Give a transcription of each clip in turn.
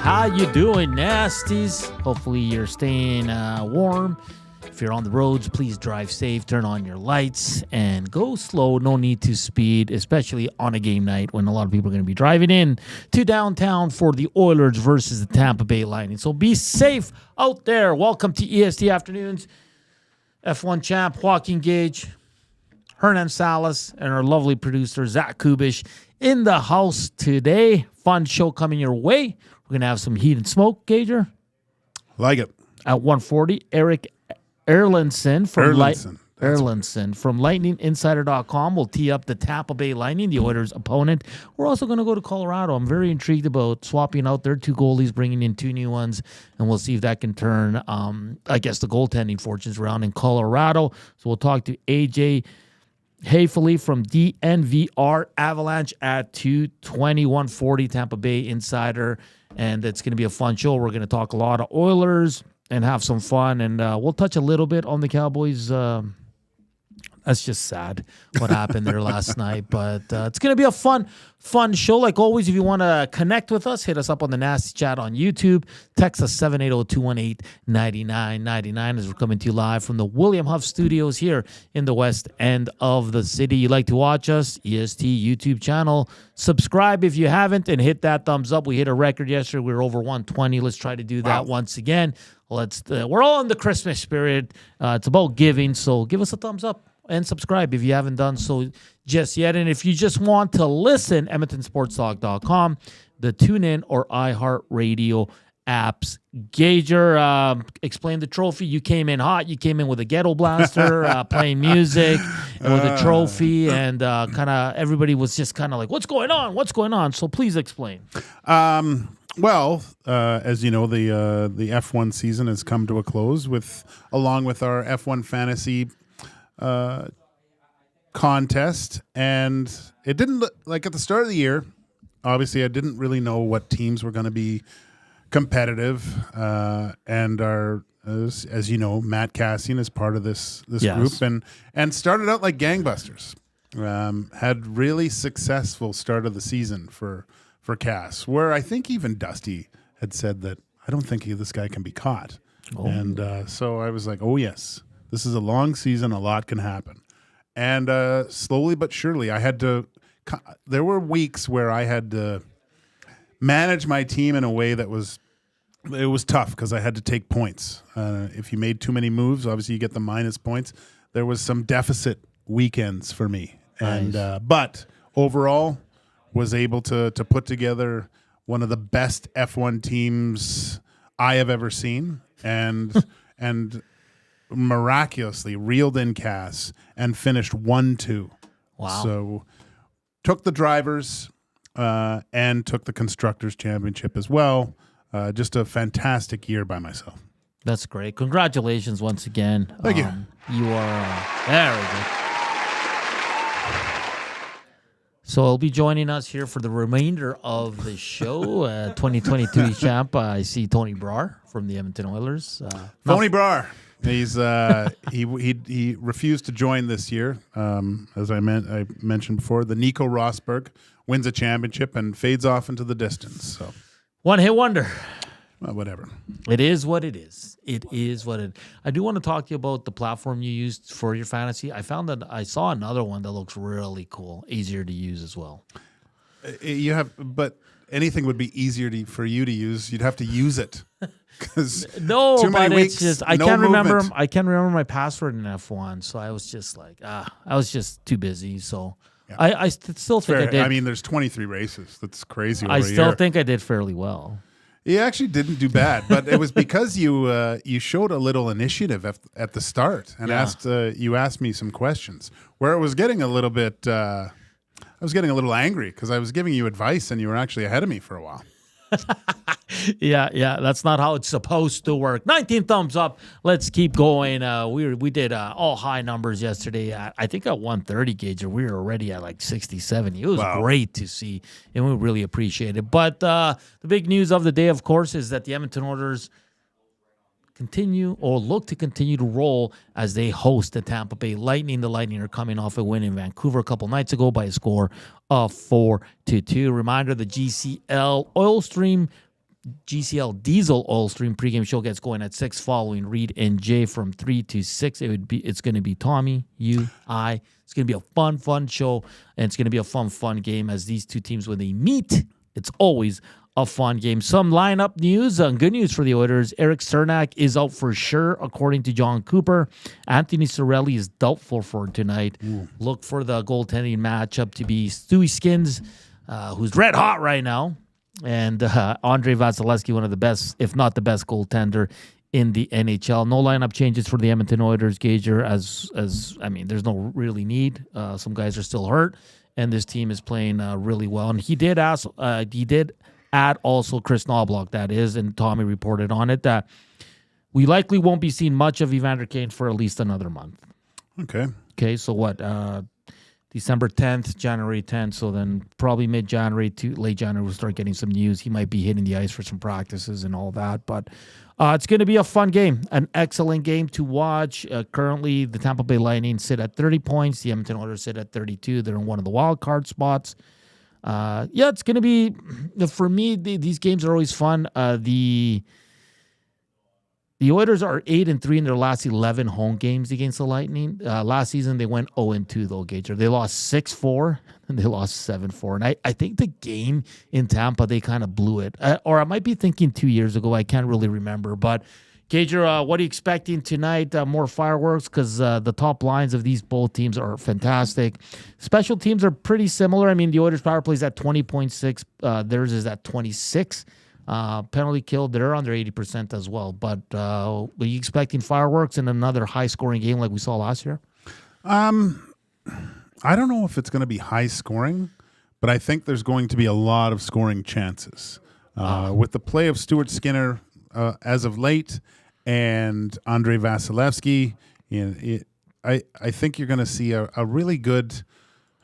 How you doing, nasties? Hopefully you're staying warm. If you're on the roads, please drive safe, turn on your lights, and go slow. No need to speed, especially on a game night when a lot of people are going to be driving in to downtown for the Oilers versus the Tampa Bay Lightning. So be safe out there. Welcome to EST Afternoons. F1 champ Joaquin Gage, Hernan Salas, and our lovely producer, Zach Kubusch, in the house today. Fun show coming your way. We're going to have some heat and smoke, Gager. Like it. At 1:40, Erik Erlendsson from LightningInsider.com will tee up the Tampa Bay Lightning, the Oilers' opponent. We're also going to go to Colorado. I'm very intrigued about swapping out their two goalies, bringing in two new ones, and we'll see if that can turn, the goaltending fortunes around in Colorado. So we'll talk to AJ Haefele from DNVR Avalanche at 2:21:40, Tampa Bay Insider, and it's going to be a fun show. We're going to talk a lot of Oilers and have some fun, and we'll touch a little bit on the Cowboys. That's just sad what happened there last night, but it's going to be a fun show. Like always, if you want to connect with us, hit us up on the Nasty Chat on YouTube. Text us 780-218-9999 as we're coming to you live from the William Huff Studios here in the west end of the city. You like to watch us, EST YouTube channel. Subscribe if you haven't, and hit that thumbs up. We hit a record yesterday. We were over 120. Let's try to do that once again. We're all in the Christmas spirit. It's about giving, so give us a thumbs up and subscribe if you haven't done so just yet. And if you just want to listen, EdmontonSportsTalk.com, the TuneIn or iHeartRadio apps. Gager, explain the trophy. You came in hot. You came in with a ghetto blaster, playing music, and with a trophy, and kind of everybody was just kind of like, "What's going on? What's going on?" So please explain. Well, as you know, the F1 season has come to a close along with our F1 fantasy contest, and it didn't look like at the start of the year. Obviously, I didn't really know what teams were going to be competitive, and our, as you know, Matt Cassian is part of this group, and started out like gangbusters. Had really successful start of the season for Cass, where I think even Dusty had said that I don't think this guy can be caught, and so I was like, oh yes. This is a long season. A lot can happen. And slowly but surely, there were weeks where I had to manage my team in a way that was tough because I had to take points. If you made too many moves, obviously you get the minus points. There was some deficit weekends for me. And Nice. But overall, was able to put together one of the best F1 teams I have ever seen. And miraculously reeled in Cass and finished 1-2. Wow. So took the drivers and took the Constructors Championship as well. Just a fantastic year by myself. That's great. Congratulations once again. Thank you. You are very good. So he'll be joining us here for the remainder of the show. 2022 champ. I see Tony Brar from the Edmonton Oilers. Tony Brar. He's he refused to join this year. As I mentioned before, the Nico Rosberg wins a championship and fades off into the distance. So one-hit wonder. Well, whatever. It is what it is. It is what it is. I do want to talk to you about the platform you used for your fantasy. I found that I saw another one that looks really cool, easier to use as well. But anything would be easier for you to use. You'd have to use it. No, too many but weeks, it's just I can't remember. I can't remember my password in F1, so I was just like, I was just too busy. So yeah. I still think I did. I mean, there's 23 races. That's crazy. I still think I did fairly well. You actually didn't do bad, but it was because you showed a little initiative at the start and asked me some questions where it was getting a little bit. I was getting a little angry because I was giving you advice and you were actually ahead of me for a while. Yeah, that's not how it's supposed to work. 19 thumbs up. Let's keep going. We did all high numbers yesterday. I think at 130 Gage, we were already at like 60, 70. It was great to see, and we really appreciate it. But the big news of the day, of course, is that the Edmonton Oilers look to continue to roll as they host the Tampa Bay Lightning. The Lightning are coming off a win in Vancouver a couple nights ago by a score of 4-2. Reminder, the GCL Oil Stream GCL Diesel Oil Stream pregame show gets going at 6 following Reed and Jay from 3 to 6. It's going to be Tommy, you, I. It's going to be a fun show, and it's going to be a fun game as these two teams, when they meet, it's always a fun game. Some lineup news. Good news for the Oilers. Erik Cernak is out for sure, according to John Cooper. Anthony Cirelli is doubtful for tonight. Look for the goaltending matchup to be Stewie Skins, who's red hot right now, and Andrei Vasilevsky, one of the best, if not the best, goaltender in the NHL. No lineup changes for the Edmonton Oilers, Gager, as there's no really need. Some guys are still hurt, and this team is playing really well. And he did add also Chris Knobloch, that is, and Tommy reported on it, that we likely won't be seeing much of Evander Kane for at least another month. Okay, so what? December 10th, January 10th, so then probably mid-January to late January we'll start getting some news. He might be hitting the ice for some practices and all that, but it's going to be a fun game, an excellent game to watch. Currently, the Tampa Bay Lightning sit at 30 points. The Edmonton Oilers sit at 32. They're in one of the wild card spots. It's going to be, for me, these games are always fun. The Oilers are 8-3 in their last 11 home games against the Lightning. Last season, they went 0-2, though, Gager. They lost 6-4, and they lost 7-4. And I think the game in Tampa, they kind of blew it. Or I might be thinking 2 years ago. I can't really remember. But, Gager, what are you expecting tonight? More fireworks? Because the top lines of these both teams are fantastic. Special teams are pretty similar. I mean, the Oilers' power play is at 20.6. Theirs is at 26. Penalty kill, they're under 80% as well. But are you expecting fireworks in another high-scoring game like we saw last year? I don't know if it's going to be high-scoring, but I think there's going to be a lot of scoring chances. With the play of Stuart Skinner as of late and Andrei Vasilevsky, I think you're going to see a really good...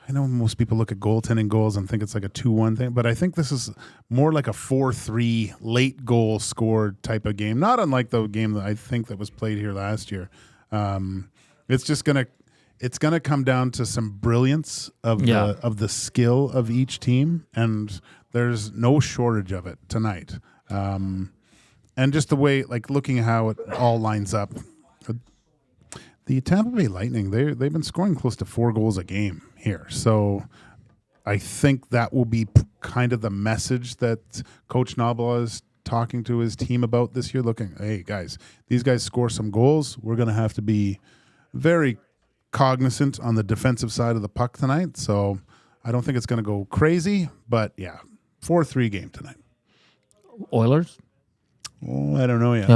I know most people look at goaltending goals and think it's like a 2-1 thing, but I think this is more like a 4-3 late goal scored type of game, not unlike the game that I think that was played here last year. It's gonna come down to some brilliance of the skill of each team, and there's no shortage of it tonight. And just the way, like, looking at how it all lines up, the Tampa Bay Lightning, they've been scoring close to 4 goals a game here. So I think that will be kind of the message that Coach Knobloch is talking to his team about this year, looking, hey, guys, these guys score some goals. We're going to have to be very cognizant on the defensive side of the puck tonight. So I don't think it's going to go crazy, but, 4-3 game tonight. Oilers? Oh, I don't know yet.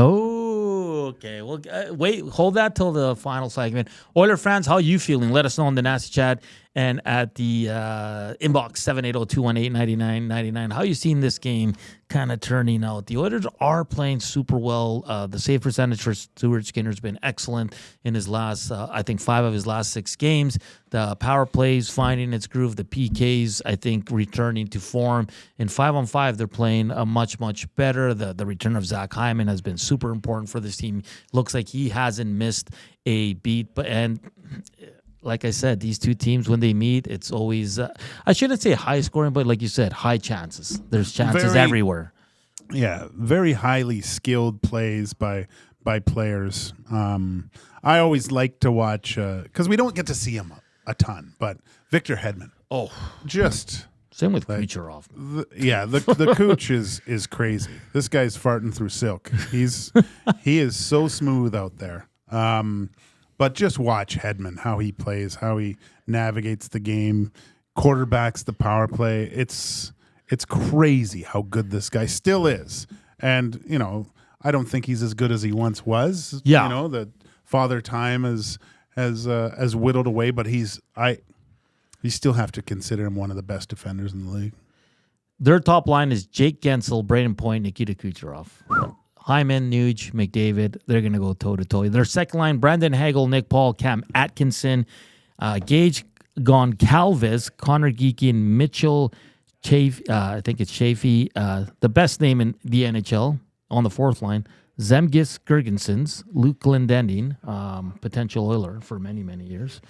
Okay. Well, wait, hold that till the final segment. Oiler fans, how are you feeling? Let us know in the Nasty Chat and at the inbox 780-218-9999. How are you seeing this game kind of turning out? The Oilers are playing super well. The save percentage for Stuart Skinner has been excellent in his last, I think, 5 of his last 6 games. The power plays finding its groove. The PKs, I think, returning to form. In 5-on-5, they're playing much, much better. The return of Zach Hyman has been super important for this team. Looks like he hasn't missed a beat. And like I said, these two teams, when they meet, it's always, I shouldn't say high scoring, but like you said, high chances. There's chances everywhere. Yeah, very highly skilled plays by players. I always like to watch, because we don't get to see him a ton, but Victor Hedman. Oh, just... Same with Kucherov. The Cooch is crazy. This guy's farting through silk. He is so smooth out there. But just watch Hedman, how he plays, how he navigates the game, quarterbacks the power play. It's crazy how good this guy still is. And, I don't think he's as good as he once was. Yeah. The father time has whittled away, but you still have to consider him one of the best defenders in the league. Their top line is Jake Gensel, Braden Point, Nikita Kucherov. Hyman, Nuge, McDavid, they're going to go toe-to-toe. Their second line, Brandon Hagel, Nick Paul, Cam Atkinson, Gage Goncalves, Connor Geekin, Mitchell, I think it's Chafee, the best name in the NHL on the fourth line, Zemgus Girgensons, Luke Glendening, potential Oiler for many, many years,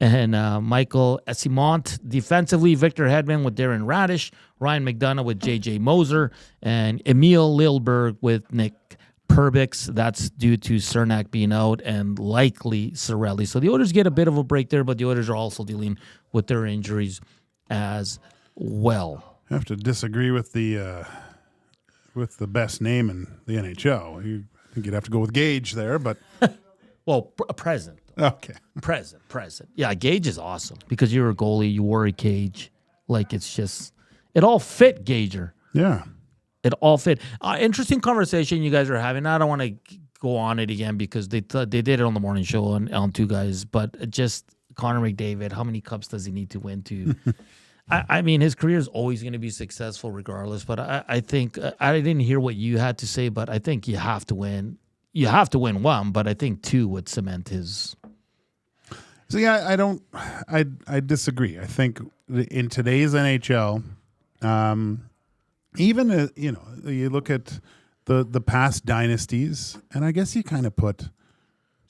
and Michael Esimont. Defensively, Victor Hedman with Darren Radish, Ryan McDonough with J.J. Moser, and Emil Lilberg with Nick Perbix. That's due to Cernak being out and likely Cirelli. So the Oilers get a bit of a break there, but the Oilers are also dealing with their injuries as well. I have to disagree with the best name in the NHL. I think you'd have to go with Gage there, but well, present. Okay, present. Yeah, Gage is awesome because you're a goalie. You worry Gage, like it's just it all fit Gager. Yeah. It all fit. Interesting conversation you guys are having. I don't want to go on it again because they did it on the morning show on Two Guys, but just Connor McDavid, how many cups does he need to win to? I mean, his career is always going to be successful regardless, but I think I didn't hear what you had to say, but I think you have to win. You have to win one, but I think two would cement his. So, yeah, I disagree. I think in today's NHL, even you look at the past dynasties, and I guess you kind of put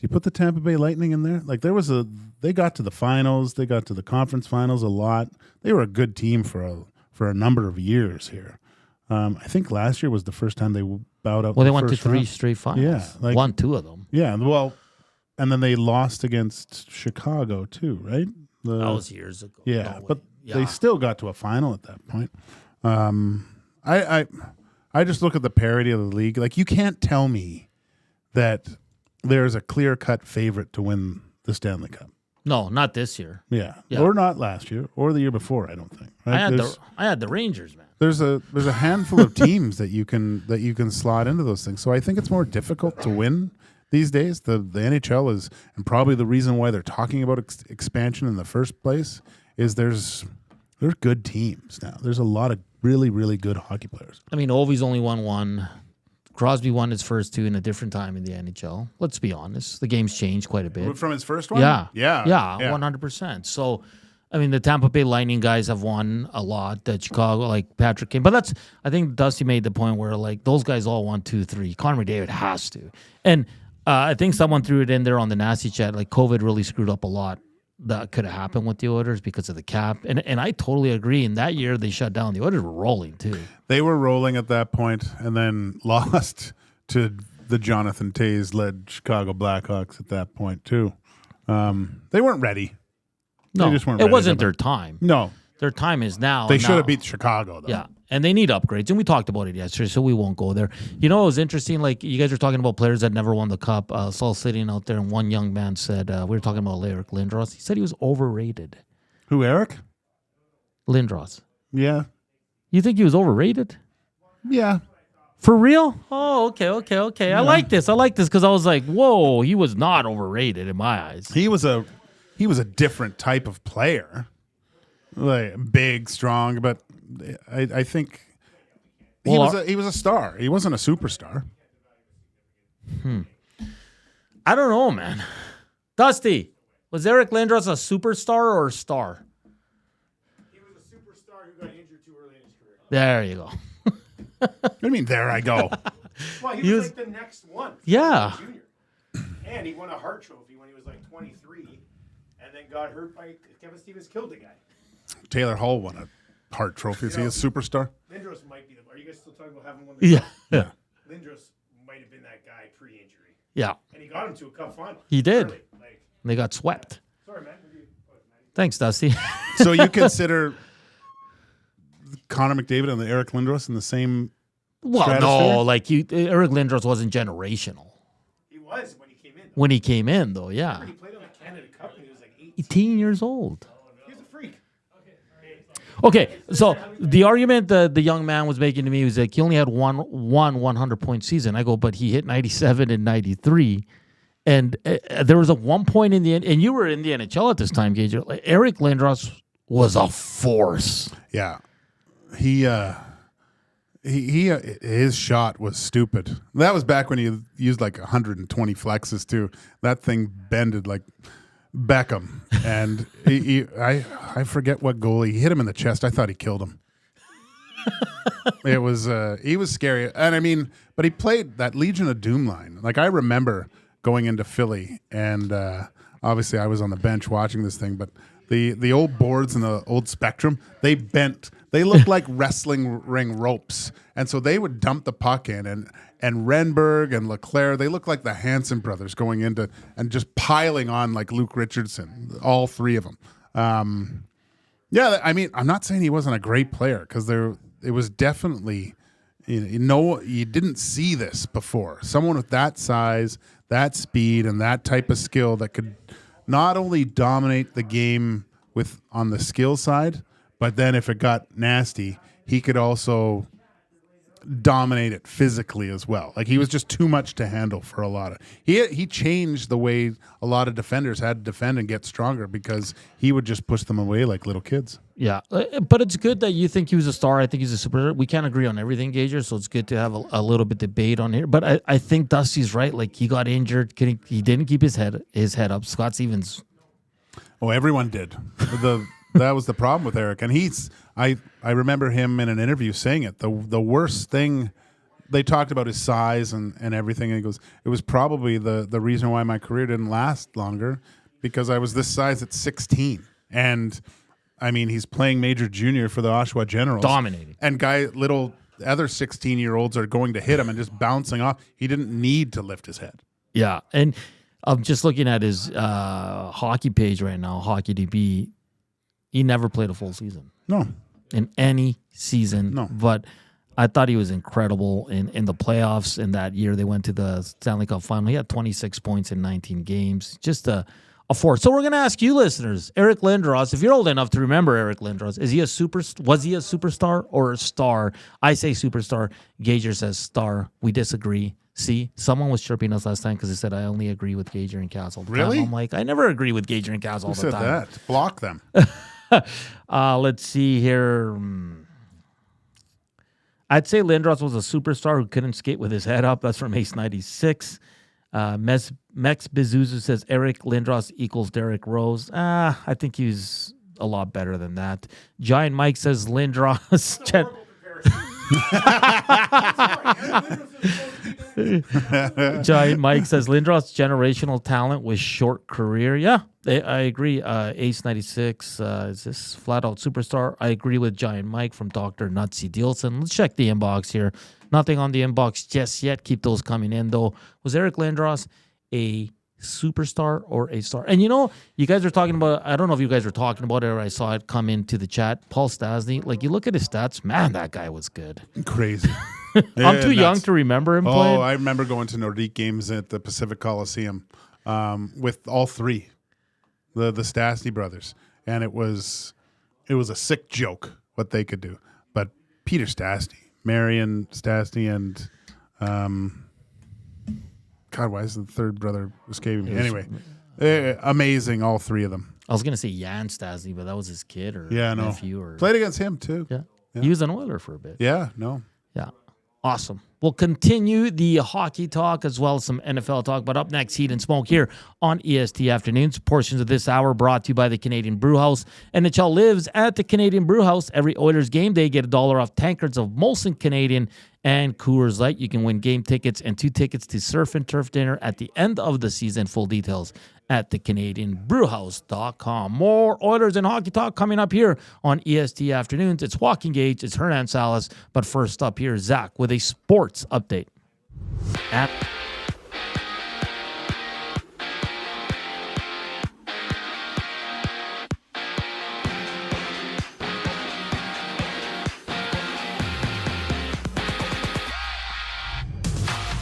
the Tampa Bay Lightning in there. Like they got to the finals, they got to the conference finals a lot. They were a good team for a number of years here. I think last year was the first time they bowed out. Well, they went to three straight finals. Yeah, won two of them. Yeah, well, and then they lost against Chicago too, right? That was years ago. Yeah, but they still got to a final at that point. I just look at the parity of the league. Like, you can't tell me that there's a clear-cut favorite to win the Stanley Cup. No, not this year. Yeah. Or not last year, or the year before. I don't think. Right? I had the Rangers, man. There's a handful of teams that you can slot into those things. So I think it's more difficult to win these days. The NHL is, and probably the reason why they're talking about expansion in the first place is there's good teams now. There's a lot of really, really good hockey players. I mean, Ovi's only won one. Crosby won his first two in a different time in the NHL. Let's be honest. The game's changed quite a bit. From his first one? Yeah, Yeah, 100%. So, I mean, the Tampa Bay Lightning guys have won a lot. That Chicago, like Patrick Kane. But I think Dusty made the point where, like, those guys all won 2-3. Connor McDavid has to. And I think someone threw it in there on the nasty chat. Like, COVID really screwed up a lot that could have happened with the Oilers because of the cap. And I totally agree. In that year, they shut down. The Oilers were rolling, too. They were rolling at that point and then lost to the Jonathan Toews-led Chicago Blackhawks at that point, too. They weren't ready. No, they just weren't it ready wasn't their time. No. Their time is now. They should have beat Chicago, though. Yeah, and they need upgrades. And we talked about it yesterday, so we won't go there. You know, it was interesting. Like, you guys were talking about players that never won the Cup. Saul sitting out there, and one young man said, we were talking about Erik Lindros. He said he was overrated. Who, Eric? Lindros. Yeah. You think he was overrated? Yeah. For real? Oh, okay. Yeah. I like this because I was like, whoa, he was not overrated in my eyes. He was a different type of player. Like, big, strong, but I think he was a star. He wasn't a superstar. I don't know, man. Dusty, was Erik Lindros a superstar or a star? He was a superstar who got injured too early in his career. There you go. What do you mean, there I go? Well, he was like the next one. Yeah. Junior. And he won a Hart Trophy when he was like 23 and then got hurt by Kevin Stevens, killed the guy. Taylor Hall won a Hart Trophy. Is he a superstar? Lindros might be Are you guys still talking about having won the Cup? Yeah. Lindros might have been that guy pre-injury. Yeah. And he got him to a Cup final. He did. Early. And they got swept. Sorry, man. Thanks, Dusty. So you consider Connor McDavid and the Erik Lindros in the same stratosphere? No, like Erik Lindros wasn't generational. He was when he came in. When he came in, though, yeah. He played on the Canada Cup when he was like 18 years old. He was a freak. Okay, so the argument the young man was making to me was like he only had one 100-point season. I go, but he hit 97 and 93. And there was a one point in the end, and you were in the NHL at this time, Gage. Erik Lindros was a force. Yeah. His shot was stupid. That was back when he used like 120 flexes too. That thing bended like Beckham. And I forget what goal he hit him in the chest. I thought he killed him. It was he was scary, and I mean, but he played that Legion of Doom line. Like I remember going into Philly, and obviously I was on the bench watching this thing, but the old boards and the old Spectrum, they bent. They looked like wrestling ring ropes, and so they would dump the puck in, and Renberg and Leclerc, they look like the Hanson brothers going into and just piling on like Luke Richardson, all three of them. Yeah, I mean, I'm not saying he wasn't a great player because it was definitely, you didn't see this before. Someone with that size, that speed, and that type of skill that could not only dominate the game on the skill side, but then if it got nasty, he could also dominate it physically as well. Like he was just too much to handle for a lot of. He changed the way a lot of defenders had to defend and get stronger because he would just push them away like little kids. Yeah, but it's good that you think he was a star. I think he's a superstar. We can't agree on everything, Gager, so it's good to have a little bit debate on here. But I think Dusty's right. Like he got injured. He didn't keep his head up. Scott Stevens. Oh, everyone did. That was the problem with Erik, and I remember him in an interview saying it. The worst thing, they talked about his size and everything, and he goes, it was probably the reason why my career didn't last longer because I was this size at 16. And, I mean, he's playing major junior for the Oshawa Generals. Dominating. And little other 16-year-olds are going to hit him and just bouncing off. He didn't need to lift his head. Yeah, and I'm just looking at his hockey page right now, HockeyDB. He never played a full season. No. In any season. No. But I thought he was incredible in the playoffs. In that year, they went to the Stanley Cup final. He had 26 points in 19 games. Just a force. So we're going to ask you, listeners, Erik Lindros, if you're old enough to remember Erik Lindros, was he a superstar or a star? I say superstar. Gager says star. We disagree. See, someone was chirping us last time because they said I only agree with Gager and Castle. Really? I'm like, I never agree with Gager and Castle all the time. Who said that? Block them. Let's see here. I'd say Lindros was a superstar who couldn't skate with his head up. That's from Ace 96. Mex Bezuzu says Erik Lindros equals Derek Rose. I think he's a lot better than that. Giant Mike says Lindros. Giant Mike says Lindros' generational talent with short career. Yeah, I agree. Ace 96 is this flat out superstar. I agree with Giant Mike from Dr. Nutsy Dielson. Let's check the inbox here. Nothing on the inbox just yet. Keep those coming in though. Was Erik Lindros a superstar or a star? And you guys are talking about, I don't know if you guys were talking about it or I saw it come into the chat. Paul Stastny, like you look at his stats, man, that guy was good. Crazy. I'm too young to remember him playing. Oh, I remember going to Nordique games at the Pacific Coliseum with all three, the Stastny brothers, and it was a sick joke what they could do. But Peter Stastny, Marion Stastny, and God, why is the third brother escaping me? Anyway, amazing, all three of them. I was gonna say Jan Stastny, but that was his kid or nephew. Or played against him too. Yeah, he was an Oiler for a bit. Yeah, Awesome. We'll continue the hockey talk as well as some NFL talk. But up next, Heat and Smoke here on EST Afternoons. Portions of this hour brought to you by the Canadian Brewhouse. NHL lives at the Canadian Brewhouse. Every Oilers game day, get $1 off tankards of Molson Canadian and Coors Light. You can win game tickets and 2 tickets to Surf and Turf Dinner at the end of the season. Full details at thecanadianbrewhouse.com. More Oilers and hockey talk coming up here on EST Afternoons. It's Joaquin Gage, it's Hernan Salas, but first up here, Zach with a sports update.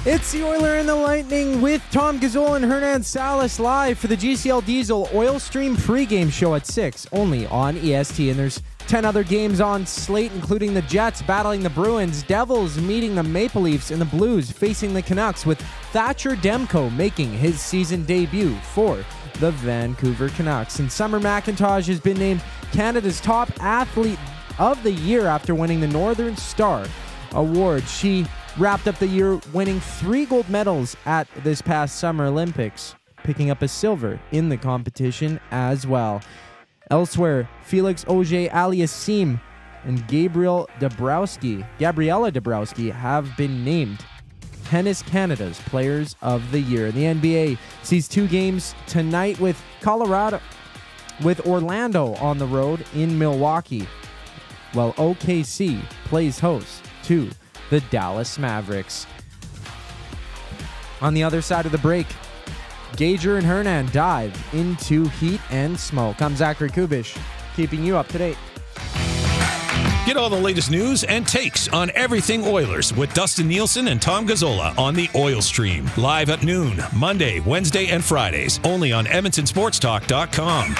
It's the Oiler and the Lightning with Tom Gazzola and Hernan Salas live for the GCL Diesel Oil Stream pregame show at 6, only on EST. And there's 10 other games on slate, including the Jets battling the Bruins, Devils meeting the Maple Leafs, and the Blues facing the Canucks, with Thatcher Demko making his season debut for the Vancouver Canucks. And Summer McIntosh has been named Canada's top athlete of the year after winning the Northern Star Award. She wrapped up the year winning 3 gold medals at this past Summer Olympics, picking up a silver in the competition as well. Elsewhere, Felix Auger-Aliassime and Gabriella Dabrowski have been named Tennis Canada's Players of the Year. And the NBA sees 2 games tonight with Orlando on the road in Milwaukee, while OKC plays host to the Dallas Mavericks. On the other side of the break, Gager and Hernan dive into heat and smoke. I'm Zachary Kubusch, keeping you up to date. Get all the latest news and takes on everything Oilers with Dustin Nielsen and Tom Gazzola on the Oil Stream. Live at noon, Monday, Wednesday, and Fridays. Only on EdmontonSportsTalk.com.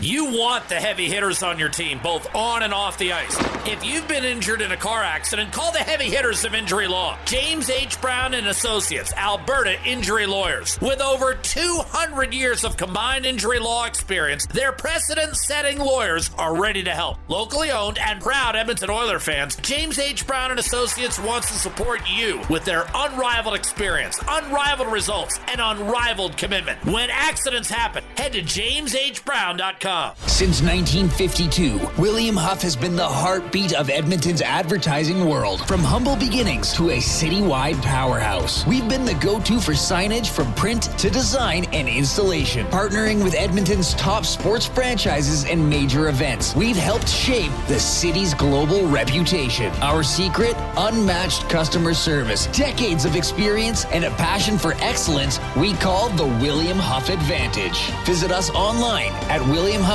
You want the heavy hitters on your team, both on and off the ice. If you've been injured in a car accident, call the heavy hitters of injury law. James H. Brown and Associates, Alberta Injury Lawyers. With over 200 years of combined injury law experience, their precedent-setting lawyers are ready to help. Locally owned and proud Edmonton Oilers fans, James H. Brown and Associates wants to support you with their unrivaled experience, unrivaled results, and unrivaled commitment. When accidents happen, head to jameshbrown.com. Since 1952, William Huff has been the heartbeat of Edmonton's advertising world. From humble beginnings to a citywide powerhouse, we've been the go-to for signage from print to design and installation. Partnering with Edmonton's top sports franchises and major events, we've helped shape the city's global reputation. Our secret? Unmatched customer service, decades of experience, and a passion for excellence we call the William Huff Advantage. Visit us online at williamhuff.com.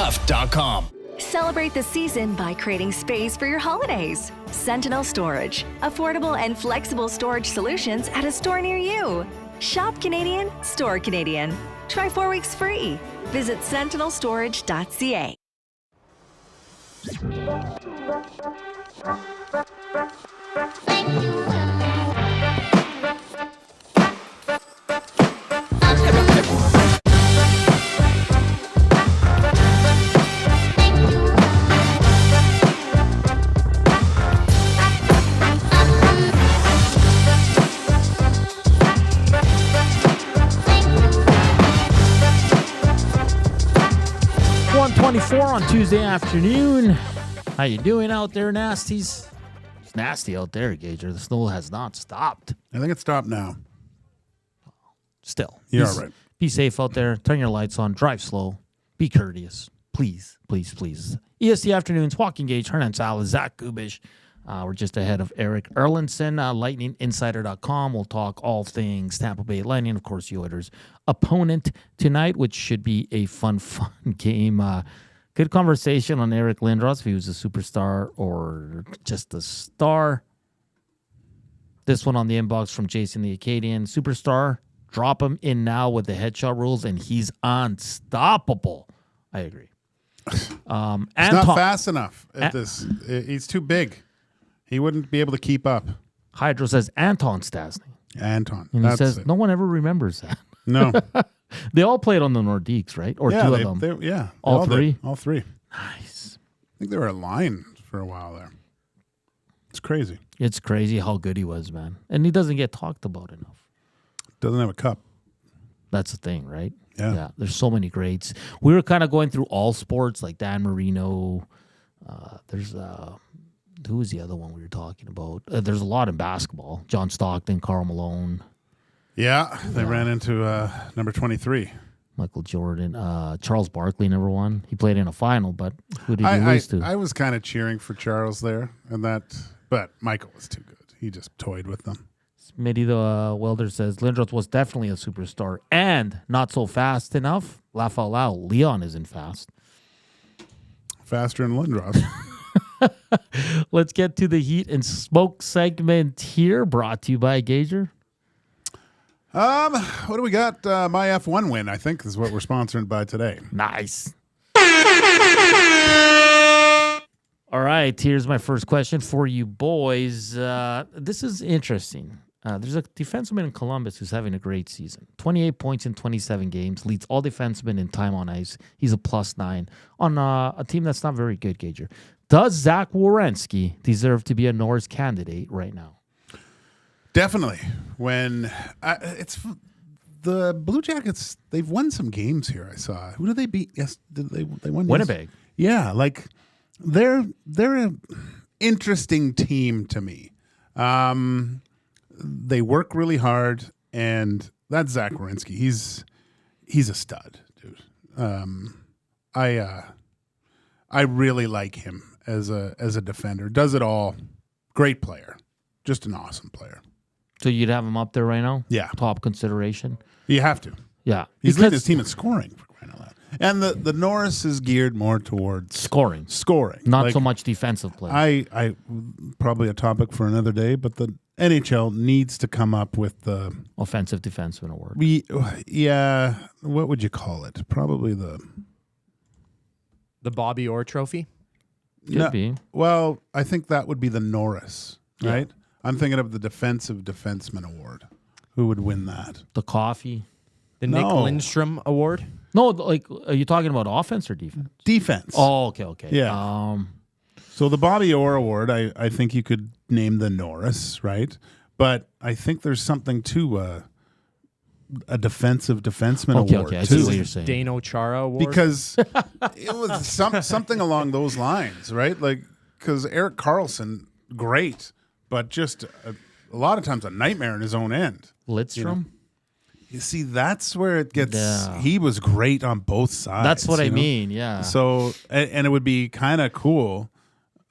Celebrate the season by creating space for your holidays. Sentinel Storage. Affordable and flexible storage solutions at a store near you. Shop Canadian, store Canadian. Try 4 weeks free. Visit sentinelstorage.ca. On Tuesday afternoon. How you doing out there, nasties? It's nasty out there, Gager. The snow has not stopped. I think it stopped now. Still. You're all right. Be safe out there. Turn your lights on. Drive slow. Be courteous. Please, please, please. EST Afternoons, Joaquin Gage, Hernan Salas, Zach Kubusch. We're just ahead of Erik Erlendsson, lightninginsider.com. We'll talk all things Tampa Bay Lightning. Of course, the Oilers' opponent tonight, which should be a fun game. Good conversation on Eric Lindros, if he was a superstar or just a star. This one on the inbox from Jason the Acadian. Superstar, drop him in now with the headshot rules, and he's unstoppable. I agree. He's not fast enough at this. He's too big. He wouldn't be able to keep up. Hydro says Anton Stasny. Anton. And he says, no one ever remembers that. No. They all played on the Nordiques, right? Or two of them? All three? All three. Nice. I think they were a line for a while there. It's crazy. It's crazy how good he was, man. And he doesn't get talked about enough. Doesn't have a cup. That's the thing, right? Yeah. There's so many greats. We were kind of going through all sports, like Dan Marino. There's... who was the other one we were talking about? There's a lot in basketball. John Stockton, Karl Malone. Yeah, they ran into number 23. Michael Jordan. Charles Barkley never won. He played in a final, but who did he lose to? I was kind of cheering for Charles there, but Michael was too good. He just toyed with them. Smitty the welder says, Lindros was definitely a superstar and not so fast enough. Laugh out loud. Leon isn't fast. Faster than Lindros. Let's get to the heat and smoke segment here, brought to you by Gager. What do we got? My F1 win, I think, is what we're sponsored by today. Nice. All right, here's my first question for you boys. This is interesting. There's a defenseman in Columbus who's having a great season. 28 points in 27 games, leads all defensemen in time on ice. He's a +9 on a team that's not very good, Gager. Does Zach Werenski deserve to be a Norris candidate right now? Definitely. When it's the Blue Jackets, they've won some games here. I saw. Who did they beat? Yes, they won Winnipeg. Yeah, like They're an interesting team to me. They work really hard, and that's Zach Werenski. He's a stud, dude. I really like him as a defender. Does it all. Great player. Just an awesome player. So you'd have him up there right now? Yeah. Top consideration? You have to. Yeah. He's leading his team in scoring, for crying out loud. And the Norris is geared more towards scoring. Not so much defensive play. I probably a topic for another day, but the NHL needs to come up with the offensive defenseman award. What would you call it? Probably the Bobby Orr Trophy? Could be. Well, I think that would be the Norris, right? Yeah. I'm thinking of the defensive defenseman award. Who would win that? The coffee. The Nick Lindstrom award? No, like, are you talking about offense or defense? Defense. Oh, okay. Yeah. So the Bobby Orr award, I think you could name the Norris, right? But I think there's something to a defensive defenseman award. Okay, I too. see what you're saying. Dano Chara award? Because it was something along those lines, right? Like, because Erik Karlsson, great, but just a lot of times a nightmare in his own end. Lidstrom? You see, that's where it gets. Yeah. He was great on both sides. That's what I mean. Yeah. So, and it would be kind of cool,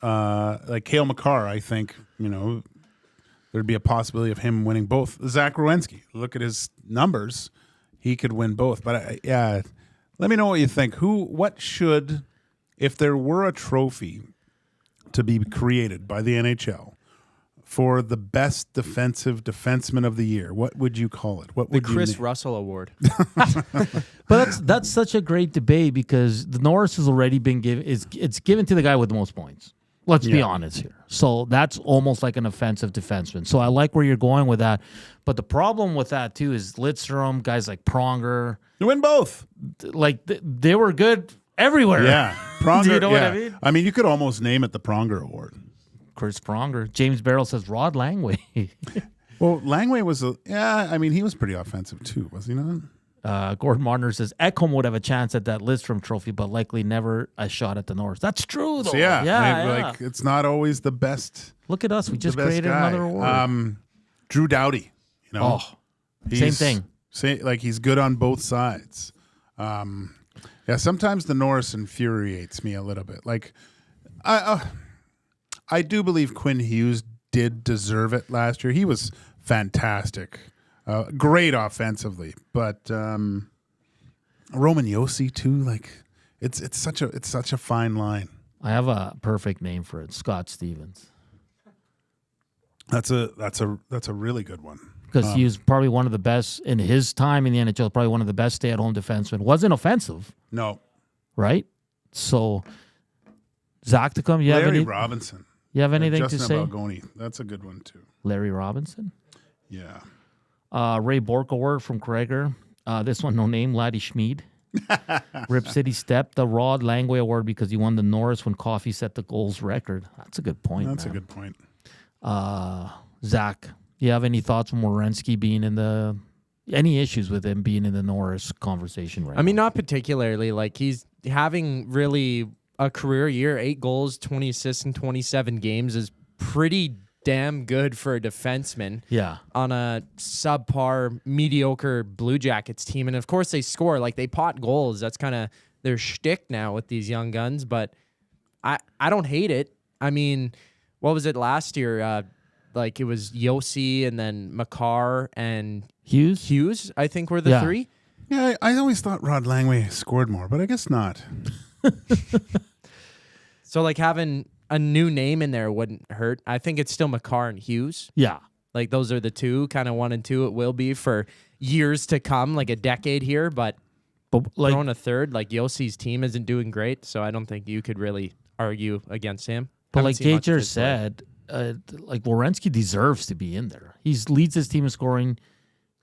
like Cale Makar. I think there'd be a possibility of him winning both. Zach Werenski. Look at his numbers; he could win both. But let me know what you think. What should, if there were a trophy to be created by the NHL for the best defensive defenseman of the year, what would you call it? What would the Chris Russell Award? But that's such a great debate because the Norris has already been given. It's given to the guy with the most points. Let's be honest here. So that's almost like an offensive defenseman. So I like where you're going with that. But the problem with that too is Lidstrom, guys like Pronger. You win both. Like they were good everywhere. Yeah, Pronger. Do you know what I mean? I mean, you could almost name it the Pronger Award. Chris Pronger. James Barrell says Rod Langway. Well, Langway was he was pretty offensive too, was he not? Gordon Marner says Ekholm would have a chance at that Lidstrom trophy, but likely never a shot at the Norris. That's true, though. So like it's not always the best. Look at us. We just created another award. Drew Doughty. Same thing. He's good on both sides. Sometimes the Norris infuriates me a little bit. Like, I do believe Quinn Hughes did deserve it last year. He was fantastic. Great offensively, but Roman Josi too. Like it's such a fine line. I have a perfect name for it: Scott Stevens. That's a really good one because he was probably one of the best in his time in the NHL. Probably one of the best stay-at-home defensemen. Wasn't offensive. No, right? So Zachticum, Larry Robinson. You have anything to say? Balgoni. That's a good one too. Larry Robinson. Yeah. Ray Bork Award from Kreger. This one, no name, Laddie Schmid. Rip City Step, the Rod Langway Award because he won the Norris when Coffey set the goals record. That's a good point. That's a good point. Zach, you have any thoughts on Werenski being in any issues with him being in the Norris conversation right now? I mean, not particularly. Like, he's having really a career year. 8 goals, 20 assists in 27 games is pretty damn good for a defenseman. Yeah. On a subpar, mediocre Blue Jackets team. And of course they score. Like, they pot goals. That's kind of their shtick now with these young guns. But I don't hate it. I mean, what was it last year? Like, it was Josi and then Makar and Hughes, I think, were the 3. Yeah, I always thought Rod Langway scored more, but I guess not. So, like, having a new name in there wouldn't hurt. I think it's still Makar and Hughes. Yeah. Like, those are the two, kind of 1 and 2 it will be for years to come, like a decade here. But like, throwing a third, like, Yossi's team isn't doing great, so I don't think you could really argue against him. But like Gager said, like, Werenski deserves to be in there. He leads his team in scoring,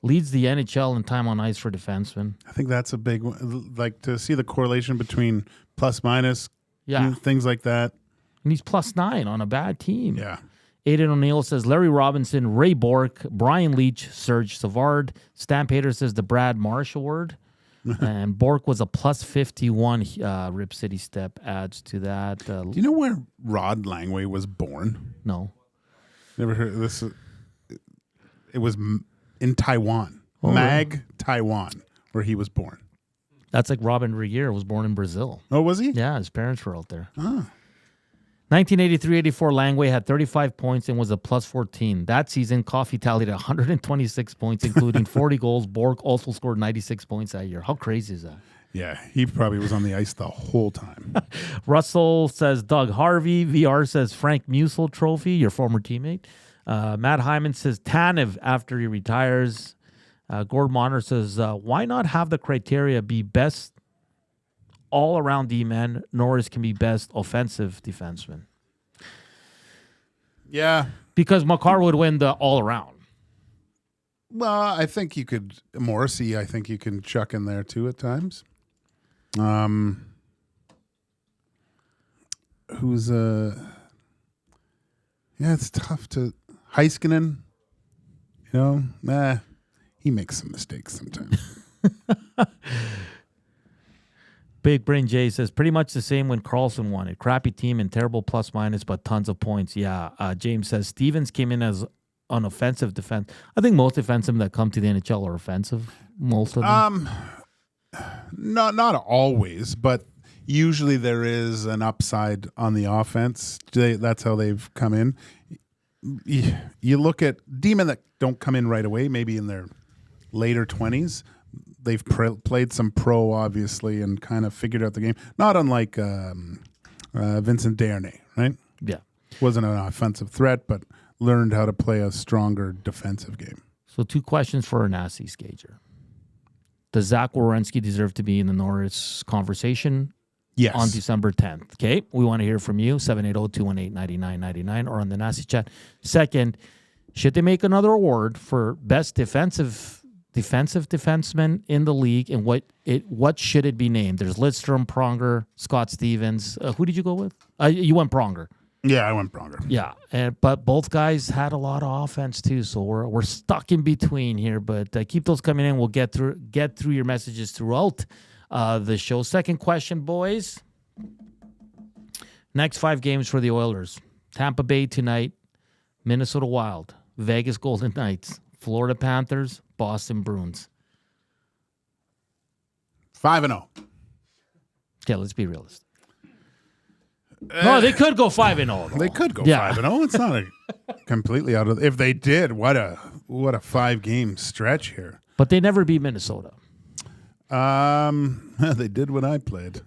leads the NHL in time on ice for defensemen. I think that's a big one. Like, to see the correlation between plus minus, things like that. And he's +9 on a bad team. Yeah. Aiden O'Neill says Larry Robinson, Ray Bork, Brian Leach, Serge Savard. Stan Pater says the Brad Marsh Award. And Bork was a plus 51. Rip City Step adds to that. Do you know where Rod Langway was born? No. Never heard of this. It was in Taiwan. Oh, Mag, Taiwan, where he was born. That's like Robin Regier was born in Brazil. Oh, was he? Yeah, his parents were out there. Ah. 1983-84, Langway had 35 points and was a plus 14. That season, Coffey tallied 126 points, including 40 goals. Bork also scored 96 points that year. How crazy is that? Yeah, he probably was on the ice the whole time. Russell says Doug Harvey. VR says Frank Musil Trophy, your former teammate. Matt Hyman says Tanev after he retires. Gord Monner says, why not have the criteria be best all-around D-man? Norris can be best offensive defenseman. Yeah. Because Makar would win the all-around. Well, I think you could, Morrissey, I think you can chuck in there too at times. Who's, yeah, it's tough to, Heiskanen, he makes some mistakes sometimes. Big Brain Jay says, pretty much the same when Carlson won it. Crappy team and terrible plus-minus, but tons of points. Yeah. James says, Stevens came in as an offensive defense. I think most defensemen that come to the NHL are offensive. Most of them. Not always, but usually there is an upside on the offense. That's how they've come in. You look at D-men that don't come in right away, maybe in their later 20s. They've played some pro, obviously, and kind of figured out the game. Not unlike Vincent Desharnais, right? Yeah. Wasn't an offensive threat, but learned how to play a stronger defensive game. So 2 questions for Hernan Gager. Does Zach Werenski deserve to be in the Norris conversation? Yes. On December 10th. Okay. We want to hear from you. 780-218-9999 or on the Nasty chat. Second, should they make another award for best defensive defenseman in the league, and what should it be named? There's Lidstrom, Pronger, Scott Stevens. Who did you go with? You went Pronger. Yeah, I went Pronger. Yeah, but both guys had a lot of offense too, so we're stuck in between here. But keep those coming in. We'll get through your messages throughout the show. Second question, boys. Next 5 games for the Oilers: Tampa Bay tonight, Minnesota Wild, Vegas Golden Knights, Florida Panthers, Boston Bruins. 5-0. Okay, let's be realistic. No, they could go 5-0. They could go 5-0. It's not completely out of. If they did, what a 5-game stretch here. But they never beat Minnesota. They did when I played.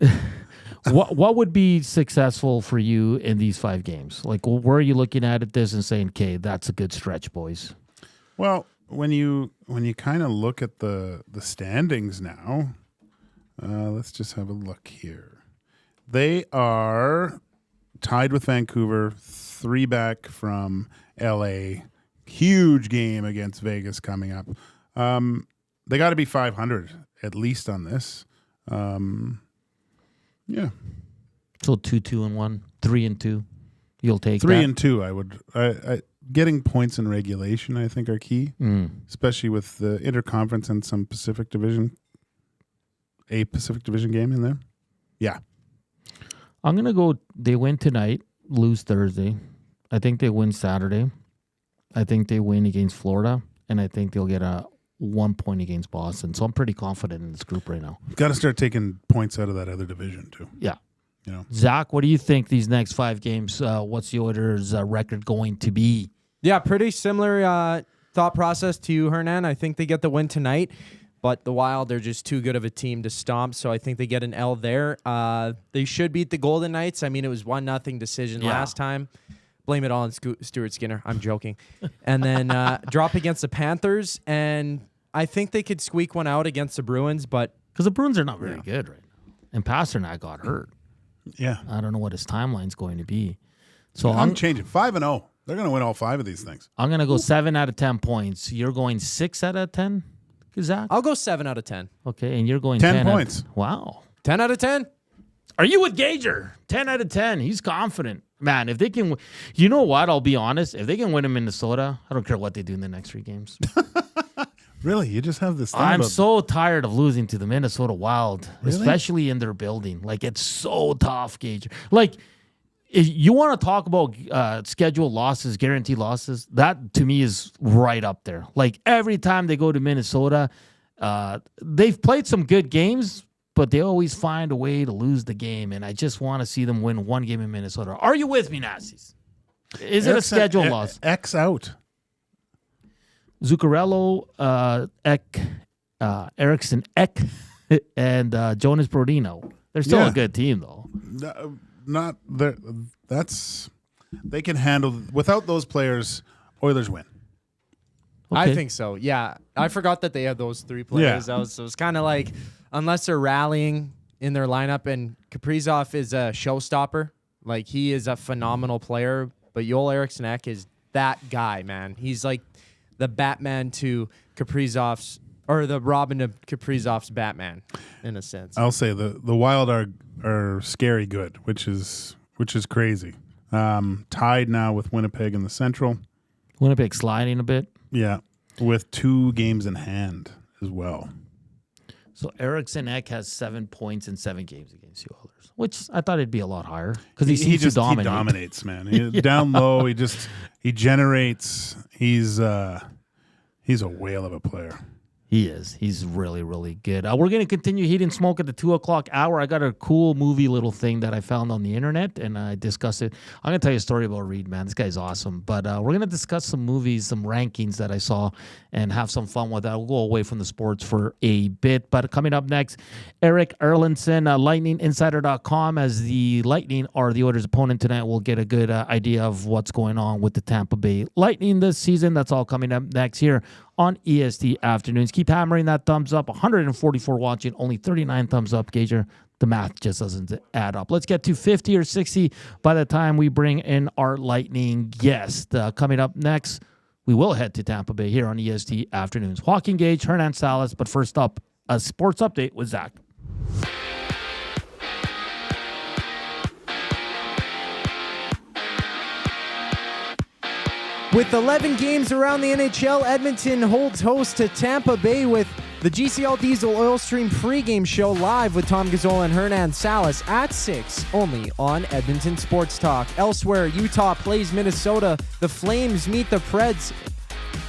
What would be successful for you in these 5 games? Like, where are you looking at this and saying, "Okay, that's a good stretch, boys"? Well, when you kind of look at the standings now, let's just have a look here. They are tied with Vancouver, 3 back from LA. Huge game against Vegas coming up. They got to be 500 at least on this. Yeah. So 2-2-1, 3-2. You'll take 3-2. I would. Getting points in regulation, I think, are key, especially with the interconference and some Pacific Division game in there. Yeah. I'm going to go, they win tonight, lose Thursday. I think they win Saturday. I think they win against Florida, and I think they'll get a 1 point against Boston. So I'm pretty confident in this group right now. Got to start taking points out of that other division, too. Yeah. Zach, what do you think these next 5 games, what's the Oilers' record going to be? Yeah, pretty similar thought process to you, Hernan. I think they get the win tonight, but the Wild, they're just too good of a team to stomp, so I think they get an L there. They should beat the Golden Knights. I mean, it was 1-0 decision last time. Blame it all on Stuart Skinner. I'm joking. And then drop against the Panthers, and I think they could squeak one out against the Bruins, but... Because the Bruins are not very good right now. And Pasternak got hurt. Yeah. I don't know what his timeline's going to be. So I'm changing 5-0. They're going to win all 5 of these things. I'm going to go 7 out of 10 points. You're going 6 out of 10, Zach? I'll go 7 out of 10. Okay, and you're going 10 points. Wow. 10 out of 10? Are you with Gager? 10 out of 10. He's confident. Man, if they can... You know what? I'll be honest. If they can win in Minnesota, I don't care what they do in the next 3 games. Really? You just have this thing I'm about- so tired of losing to the Minnesota Wild, Really? especially in their building. Like, it's so tough, Gage. Like, if you want to talk about scheduled losses, guaranteed losses, that to me is right up there. Like, every time they go to Minnesota, they've played some good games, but they always find a way to lose the game. And I just want to see them win one game in Minnesota. Are you with me, Nazis? Is it a scheduled loss? X out. Zuccarello, Eriksson, and Jonas Brodino. They're still a good team, though. Not there. They can handle without those players. Oilers win. Okay. I think so. Yeah, I forgot that they had those three players. Yeah. So it's kind of like, unless they're rallying in their lineup, and Kaprizov is a showstopper. Like, he is a phenomenal player, but Joel Eriksson Ek is that guy, man. He's like the Batman to Kaprizov's, or the Robin to Kaprizov's Batman, in a sense. I'll say the Wild are scary good, which is crazy. Tied now with Winnipeg in the Central. Winnipeg sliding a bit. Yeah, with 2 games in hand as well. So Eriksson Ek has 7 points in 7 games against the Oilers, which I thought it'd be a lot higher because he dominates, man. Down low, he generates. He's a whale of a player. He is. He's really, really good. We're going to continue Heat and Smoke at the 2 o'clock hour. I got a cool movie little thing that I found on the internet, and I discuss it. I'm going to tell you a story about Reed, man. This guy's awesome. But we're going to discuss some movies, some rankings that I saw, and have some fun with that. We'll go away from the sports for a bit. But coming up next, Erik Erlendsson, LightningInsider.com. As the Lightning are the Oilers' opponent tonight, we'll get a good idea of what's going on with the Tampa Bay Lightning this season. That's all coming up next here on EST Afternoons. Keep hammering that thumbs up. 144 watching, only 39 thumbs up, Gager. The math just doesn't add up. Let's get to 50 or 60 by the time we bring in our Lightning guest. Coming up next, we will head to Tampa Bay here on EST Afternoons. Joaquin Gage, Hernan Salas, but first up, a sports update with Zach. With 11 games around the NHL, Edmonton holds host to Tampa Bay with the GCL Diesel Oil Stream pregame show live with Tom Gazzola and Hernan Salas at 6, only on Edmonton Sports Talk. Elsewhere, Utah plays Minnesota. The Flames meet the Preds.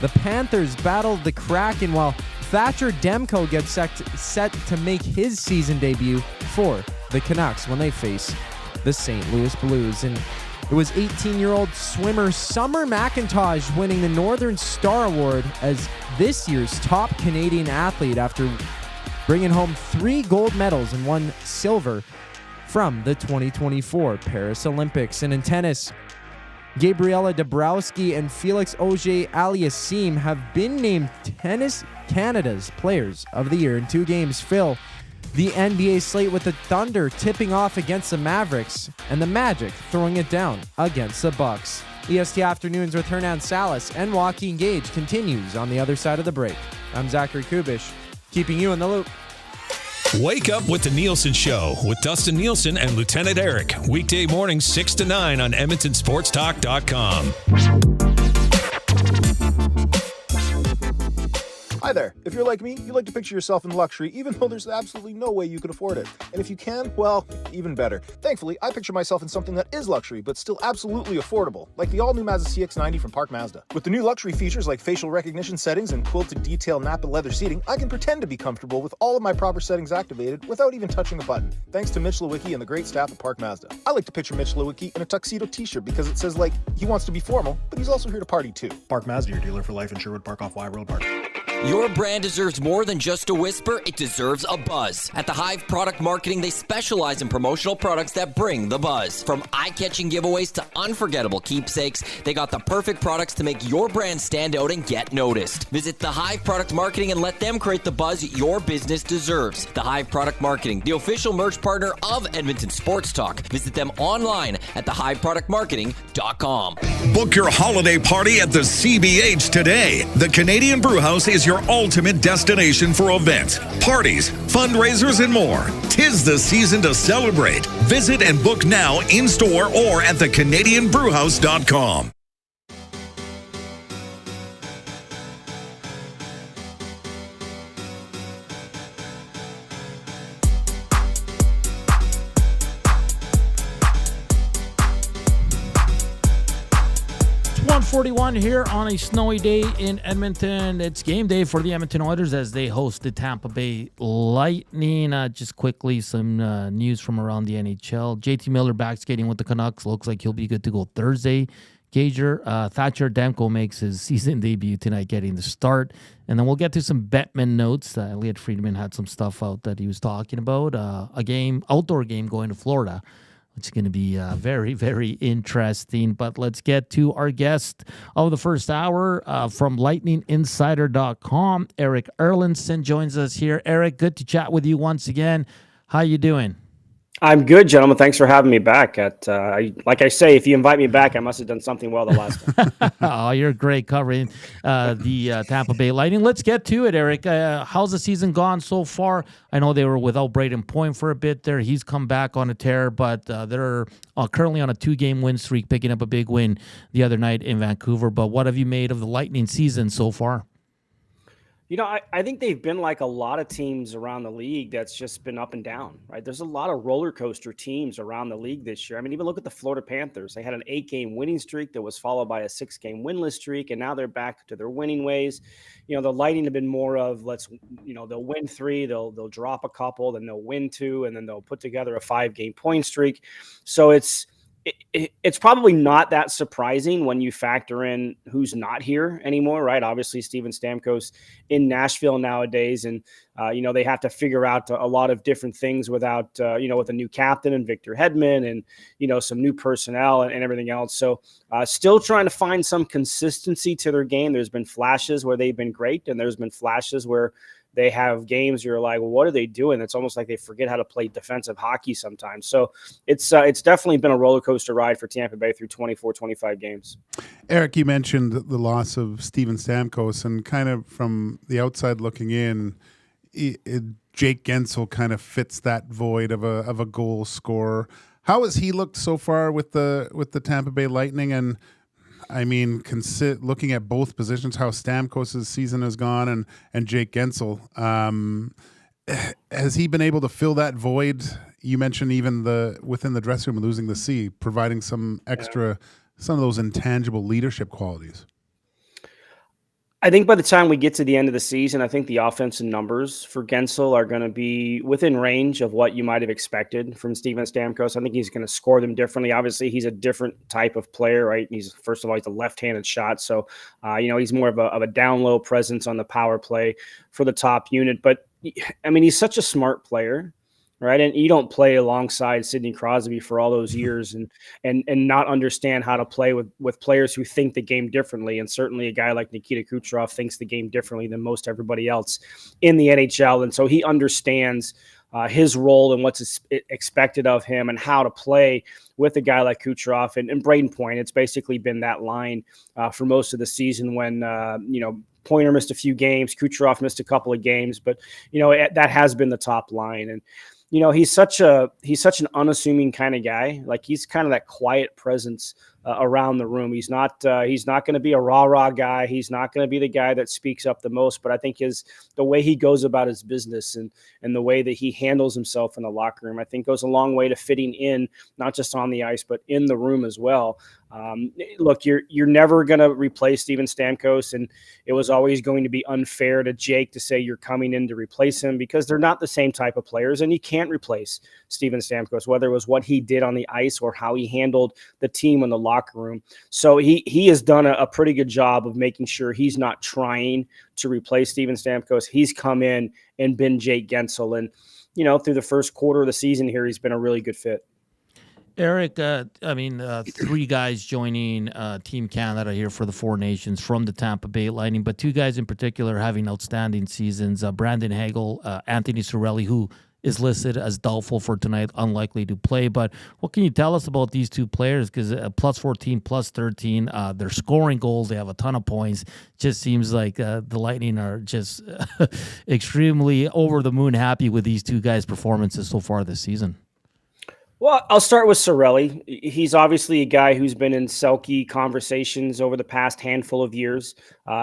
The Panthers battle the Kraken, while Thatcher Demko gets set to make his season debut for the Canucks when they face the St. Louis Blues. And it was 18-year-old swimmer Summer McIntosh winning the Northern Star Award as this year's top Canadian athlete after bringing home 3 gold medals and 1 silver from the 2024 Paris Olympics. And in tennis, Gabriela Dabrowski and Felix Auger-Aliassime have been named Tennis Canada's Players of the Year in 2 games. Phil, the NBA slate with the Thunder tipping off against the Mavericks and the Magic throwing it down against the Bucks. EST Afternoons with Hernan Salas and Joaquin Gage continues on the other side of the break. I'm Zachary Kubusch, keeping you in the loop. Wake up with the Nielsen Show with Dustin Nielsen and Lieutenant Eric. Weekday mornings 6 to 9 on EdmontonSportsTalk.com. Hi there. If you're like me, you like to picture yourself in luxury, even though there's absolutely no way you could afford it. And if you can, well, even better. Thankfully, I picture myself in something that is luxury, but still absolutely affordable, like the all-new Mazda CX-90 from Park Mazda. With the new luxury features like facial recognition settings and quilted detail Napa leather seating, I can pretend to be comfortable with all of my proper settings activated without even touching a button, thanks to Mitch Lewicki and the great staff at Park Mazda. I like to picture Mitch Lewicki in a tuxedo t-shirt because it says, like, he wants to be formal, but he's also here to party too. Park Mazda, your dealer for life in Sherwood Park off Y Road Park. Your brand deserves more than just a whisper, it deserves a buzz. At the Hive Product Marketing, they specialize in promotional products that bring the buzz. From eye-catching giveaways to unforgettable keepsakes, they got the perfect products to make your brand stand out and get noticed. Visit the Hive Product Marketing and let them create the buzz your business deserves. The Hive Product Marketing, the official merch partner of Edmonton Sports Talk. Visit them online at thehiveproductmarketing.com. Book your holiday party at the CBH today. The Canadian Brewhouse is your ultimate destination for events, parties, fundraisers, and more. 'Tis the season to celebrate. Visit and book now in-store or at thecanadianbrewhouse.com. 2:41 here on a snowy day in Edmonton. It's game day for the Edmonton Oilers as they host the Tampa Bay Lightning. Just quickly, some news from around the NHL. JT Miller back skating with the Canucks. Looks like he'll be good to go Thursday. Gager, Thatcher Demko makes his season debut tonight, getting the start. And then we'll get to some Bettman notes. Elliot Friedman had some stuff out that he was talking about. Outdoor game going to Florida. It's going to be very, very interesting. But let's get to our guest of the first hour from lightninginsider.com. Erik Erlendsson joins us here. Erik, good to chat with you once again. How you doing? I'm good, gentlemen. Thanks for having me back. Like I say, if you invite me back, I must have done something well the last time. Oh, you're great covering the Tampa Bay Lightning. Let's get to it, Erik. How's the season gone so far? I know they were without Braden Point for a bit there. He's come back on a tear, but they're currently on a 2-game win streak, picking up a big win the other night in Vancouver. But what have you made of the Lightning season so far? You know, I think they've been like a lot of teams around the league that's just been up and down, right? There's a lot of roller coaster teams around the league this year. I mean, even look at the Florida Panthers. They had an 8-game winning streak that was followed by a 6-game winless streak, and now they're back to their winning ways. You know, the Lightning have been more of they'll win 3, they'll drop a couple, then they'll win 2, and then they'll put together a 5-game point streak. So it's probably not that surprising when you factor in who's not here anymore, right? Obviously, Steven Stamkos in Nashville nowadays, and they have to figure out a lot of different things without with a new captain and Victor Hedman and some new personnel and everything else. So still trying to find some consistency to their game. There's been flashes where they've been great, and there's been flashes where they have games you're like, well, what are they doing? It's almost like they forget how to play defensive hockey sometimes. So it's definitely been a roller coaster ride for Tampa Bay through 24, 25 games. Erik, you mentioned the loss of Steven Stamkos, and kind of from the outside looking in, Jake Guentzel kind of fits that void of a goal scorer. How has he looked so far with the Tampa Bay Lightning? And I mean, looking at both positions, how Stamkos' season has gone and Jake Guentzel, has he been able to fill that void? You mentioned even within the dressing room losing the C, providing some extra, some of those intangible leadership qualities. I think by the time we get to the end of the season, I think the offensive numbers for Guentzel are going to be within range of what you might have expected from Steven Stamkos. I think he's going to score them differently. Obviously, he's a different type of player, right? He's first of all, he's a left-handed shot, so he's more of a down-low presence on the power play for the top unit. But I mean, he's such a smart player. Right. And you don't play alongside Sidney Crosby for all those years and not understand how to play with players who think the game differently. And certainly a guy like Nikita Kucherov thinks the game differently than most everybody else in the NHL. And so he understands his role and what's expected of him and how to play with a guy like Kucherov and Braden Point. It's basically been that line for most of the season when, Pointer missed a few games, Kucherov missed a couple of games, but, that has been the top line. And, he's such an unassuming kind of guy. Like he's kind of that quiet presence around the room. He's not going to be a rah-rah guy. He's not going to be the guy that speaks up the most, but I think the way he goes about his business and the way that he handles himself in the locker room, I think goes a long way to fitting in, not just on the ice, but in the room as well. Look, you're never going to replace Steven Stamkos, and it was always going to be unfair to Jake to say you're coming in to replace him because they're not the same type of players, and you can't replace Steven Stamkos, whether it was what he did on the ice or how he handled the team in the locker room. So he has done a pretty good job of making sure he's not trying to replace Steven Stamkos. He's come in and been Jake Guentzel, and through the first quarter of the season here, he's been a really good fit. Erik, 3 guys joining Team Canada here for the Four Nations from the Tampa Bay Lightning, but 2 guys in particular having outstanding seasons. Brandon Hagel, Anthony Cirelli, who is listed as doubtful for tonight, unlikely to play. But what can you tell us about these 2 players? Because plus 14, plus 13, they're scoring goals. They have a ton of points. Just seems like the Lightning are just extremely over the moon happy with these 2 guys' performances so far this season. Well, I'll start with Cirelli. He's obviously a guy who's been in Selke conversations over the past handful of years.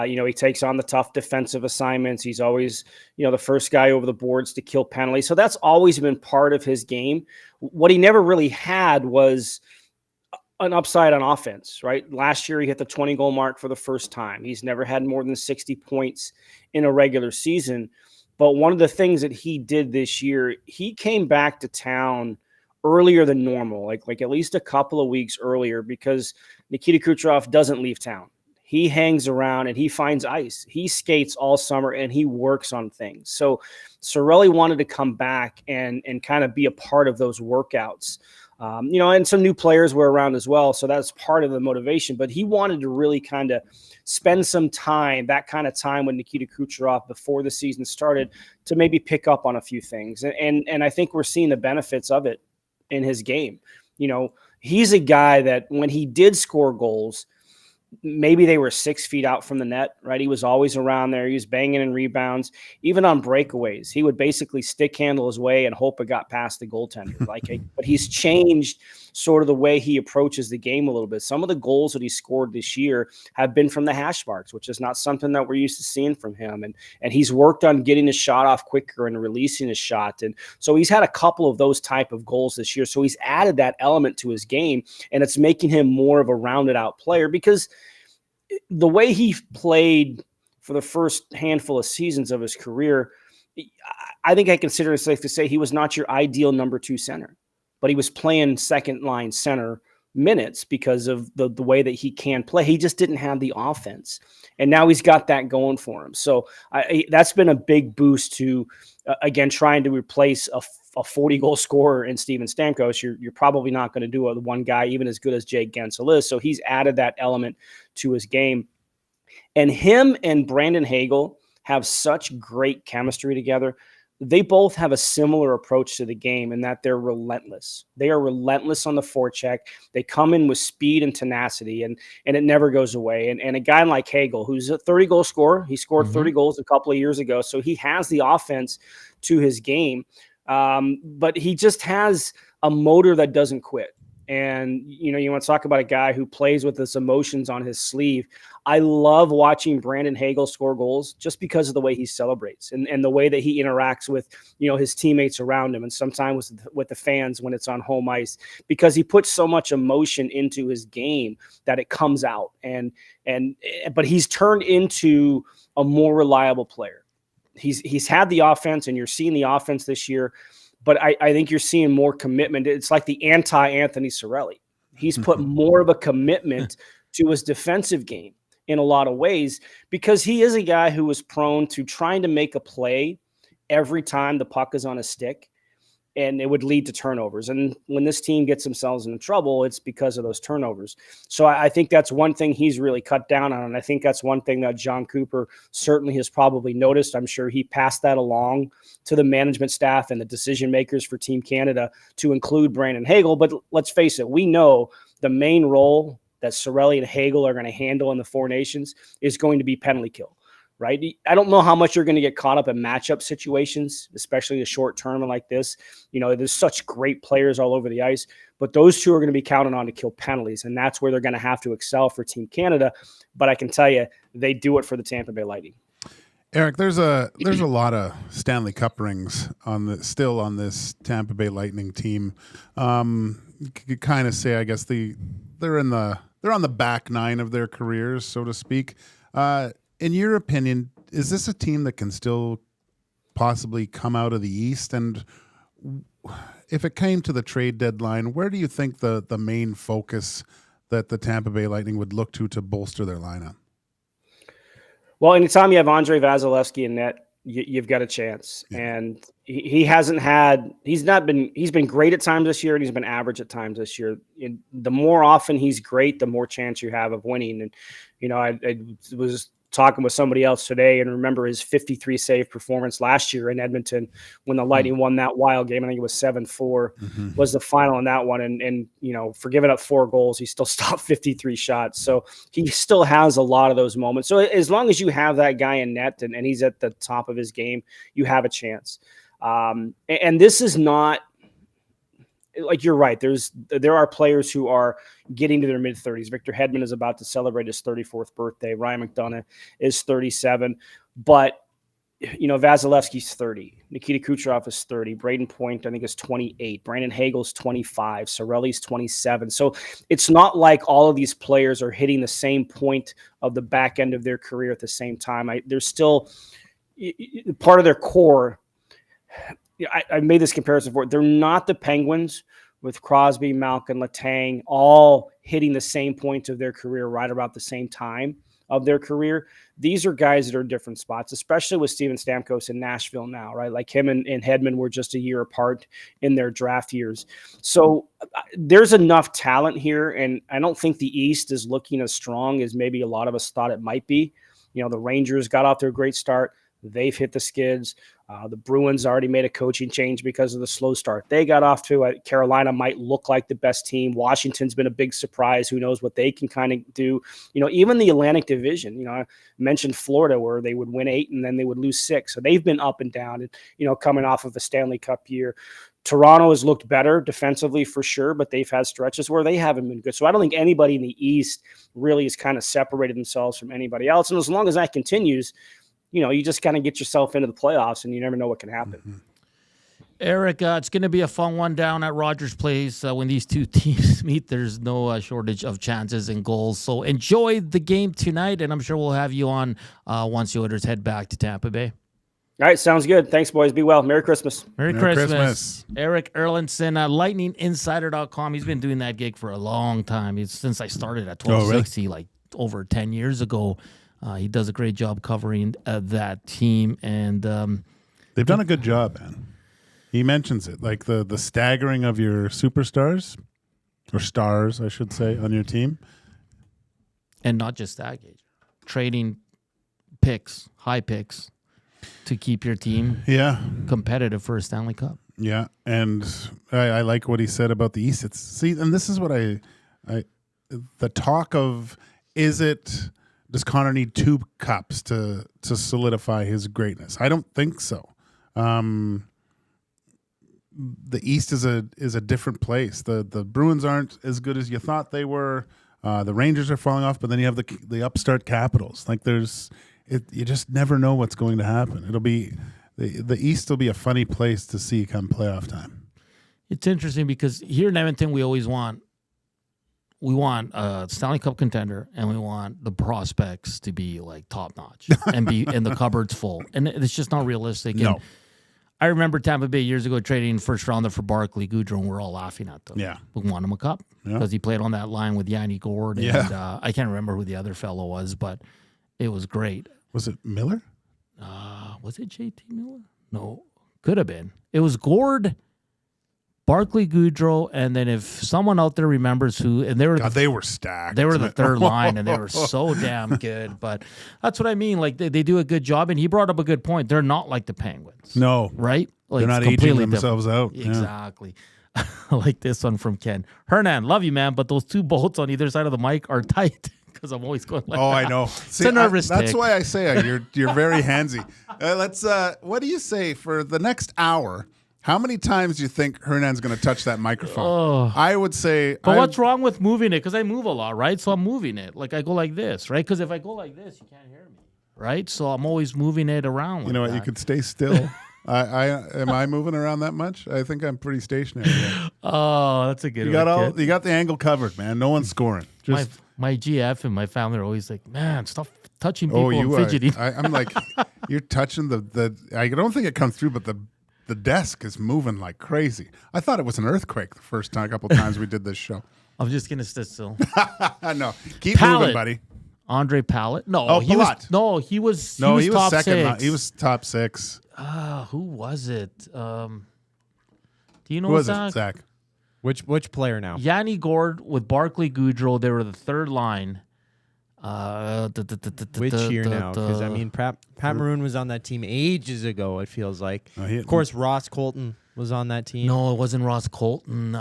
He takes on the tough defensive assignments. He's always, the first guy over the boards to kill penalties. So that's always been part of his game. What he never really had was an upside on offense, right? Last year, he hit the 20-goal mark for the first time. He's never had more than 60 points in a regular season. But one of the things that he did this year, he came back to town earlier than normal, like at least a couple of weeks earlier, because Nikita Kucherov doesn't leave town. He hangs around and he finds ice. He skates all summer and he works on things. So Cirelli wanted to come back and kind of be a part of those workouts. And some new players were around as well. So that's part of the motivation. But he wanted to really kind of spend some time, that kind of time with Nikita Kucherov before the season started, to maybe pick up on a few things. And I think we're seeing the benefits of it in his game. He's a guy that when he did score goals, maybe they were 6 feet out from the net, right? He was always around there. He was banging in rebounds. Even on breakaways, he would basically stick handle his way and hope it got past the goaltender. But he's changed sort of the way he approaches the game a little bit. Some of the goals that he scored this year have been from the hash marks, which is not something that we're used to seeing from him. And he's worked on getting his shot off quicker and releasing his shot. And so he's had a couple of those type of goals this year. So he's added that element to his game, and it's making him more of a rounded out player, because the way he played for the first handful of seasons of his career, I think I consider it safe to say he was not your ideal number 2 center, but he was playing second line center minutes because of the way that he can play. He just didn't have the offense, and now he's got that going for him. So that's been a big boost to, again, trying to replace a 40-goal scorer in Steven Stamkos. You're probably not going to do one guy even as good as Jake Gensel is. So he's added that element to his game. And him and Brandon Hagel have such great chemistry together. They both have a similar approach to the game in that they're relentless. They are relentless on the forecheck. They come in with speed and tenacity, and it never goes away. And a guy like Hagel, who's a 30-goal scorer, he scored 30 goals a couple of years ago, so he has the offense to his game. But he just has a motor that doesn't quit. And, you want to talk about a guy who plays with his emotions on his sleeve. I love watching Brandon Hagel score goals just because of the way he celebrates and the way that he interacts with, his teammates around him, and sometimes with the fans when it's on home ice, because he puts so much emotion into his game that it comes out. But he's turned into a more reliable player. He's had the offense, and you're seeing the offense this year. But I think you're seeing more commitment. It's like the anti-Anthony Cirelli. He's put more of a commitment to his defensive game in a lot of ways, because he is a guy who is prone to trying to make a play every time the puck is on a stick, and it would lead to turnovers. And when this team gets themselves into trouble, it's because of those turnovers. So I think that's one thing he's really cut down on. And I think that's one thing that John Cooper certainly has probably noticed. I'm sure he passed that along to the management staff and the decision makers for Team Canada to include Brandon Hagel. But let's face it, we know the main role that Cirelli and Hagel are going to handle in the Four Nations is going to be penalty kill. Right? I don't know how much you're going to get caught up in matchup situations, especially the short term like this. There's such great players all over the ice, but those two are going to be counted on to kill penalties, and that's where they're going to have to excel for Team Canada. But I can tell you, they do it for the Tampa Bay Lightning. Eric, there's a lot of Stanley Cup rings still on this Tampa Bay Lightning team. You could kind of say, I guess they're on the back nine of their careers, so to speak. In your opinion, is this a team that can still possibly come out of the East? And if it came to the trade deadline, where do you think the main focus that the Tampa Bay Lightning would look to bolster their lineup? Well, anytime you have Andrei Vasilevsky in net, you've got a chance. Yeah. And he's been great at times this year, and he's been average at times this year. The more often he's great, the more chance you have of winning. And, I was talking with somebody else today and remember his 53 save performance last year in Edmonton when the Lightning won that wild game. I think it was 7-4 was the final in that one. And for giving up 4 goals, he still stopped 53 shots. So he still has a lot of those moments. So as long as you have that guy in net and he's at the top of his game, you have a chance. And this is not, like, you're right. There are players who are getting to their mid-30s. Victor Hedman is about to celebrate his 34th birthday. Ryan McDonough is 37. But Vasilevsky's 30. Nikita Kucherov is 30. Braden Point, I think, is 28. Brandon Hagel's 25. Sorelli's 27. So it's not like all of these players are hitting the same point of the back end of their career at the same time. There's still part of their core. I made this comparison before. They're not the Penguins with Crosby, Malkin, Letang all hitting the same point of their career right about the same time of their career. These are guys that are in different spots, especially with Steven Stamkos in Nashville now, right? Like him and Hedman were just a year apart in their draft years. So there's enough talent here, and I don't think the East is looking as strong as maybe a lot of us thought it might be. The Rangers got off to a great start. They've hit the skids. The Bruins already made a coaching change because of the slow start. They got off to Carolina might look like the best team. Washington's been a big surprise. Who knows what they can kind of do? Even the Atlantic Division, I mentioned Florida where they would win 8 and then they would lose 6. So they've been up and down and, coming off of a Stanley Cup year. Toronto has looked better defensively for sure, but they've had stretches where they haven't been good. So I don't think anybody in the East really has kind of separated themselves from anybody else. And as long as that continues, you just kind of get yourself into the playoffs and you never know what can happen. Mm-hmm. Eric, it's going to be a fun one down at Rogers Place. When these two teams meet, there's no shortage of chances and goals. So enjoy the game tonight, and I'm sure we'll have you on once the Oilers head back to Tampa Bay. All right, sounds good. Thanks, boys. Be well. Merry Christmas. Merry Christmas. Erik Erlendsson, LightningInsider.com. He's been doing that gig for a long time. Since I started at 1260, like over 10 years ago. He does a great job covering that team, and they've done a good job, man. He mentions it, like the staggering of your superstars, or stars, I should say, on your team. And not just that, Gage. Trading picks, high picks, to keep your team competitive for a Stanley Cup. Yeah, and I like what he said about the East. And this is what the talk of, does Connor need 2 cups to solidify his greatness? I don't think so. The East is a different place. The Bruins aren't as good as you thought they were. The Rangers are falling off, but then you have the upstart Capitals. Like you just never know what's going to happen. It'll be the East will be a funny place to see come playoff time. It's interesting because here in Edmonton we always want. We want a Stanley Cup contender, and we want the prospects to be like top notch and the cupboard's full. And it's just not realistic. No. And I remember Tampa Bay years ago trading first rounder for Barkley Goodrow, and we're all laughing at them. Yeah, we won him a cup because he played on that line with Yanni Gord, and I can't remember who the other fellow was, but it was great. Was it Miller? Was it JT Miller? No, could have been. It was Gord, Barkley, Goodrow, and then if someone out there remembers who, and they were stacked. They were the third line, and they were so damn good. But that's what I mean. Like they do a good job, and he brought up a good point. They're not like the Penguins. No, right? Like, they're not aging themselves out. Exactly. Yeah. I like this one from Ken. Hernan, love you, man, but those 2 bolts on either side of the mic are tight. Because I'm always going like that. I know. See, it's a nervous that's why I say you're very handsy. Let's. What do you say for the next hour? How many times do you think Hernan's going to touch that microphone? Oh. I would say... But what's wrong with moving it? Because I move a lot, right? So I'm moving it. Like I go like this, right? Because if I go like this, you can't hear me, right? So I'm always moving it around. You know what? You could stay still. Am I moving around that much? I think I'm pretty stationary. Oh, that's a good one. You got the angle covered, man. No one's scoring. Just my GF and my family are always like, man, stop touching people and fidgeting. I'm like, you're touching the... I don't think it comes through, but the desk is moving like crazy. I thought it was an earthquake the first couple times we did this show. I'm just going to sit still. No, keep moving, buddy. Andre Pallet? No, he was top second. 6. He was top 6. Who was it? Do you know who was Zach? It, Zach? Which player now? Yanni Gord with Barkley Goodrow. They were the third line. Which year now? Because I mean, Pat Maroon was on that team ages ago. It feels like. Of course, Ross Colton was on that team. No, it wasn't Ross Colton.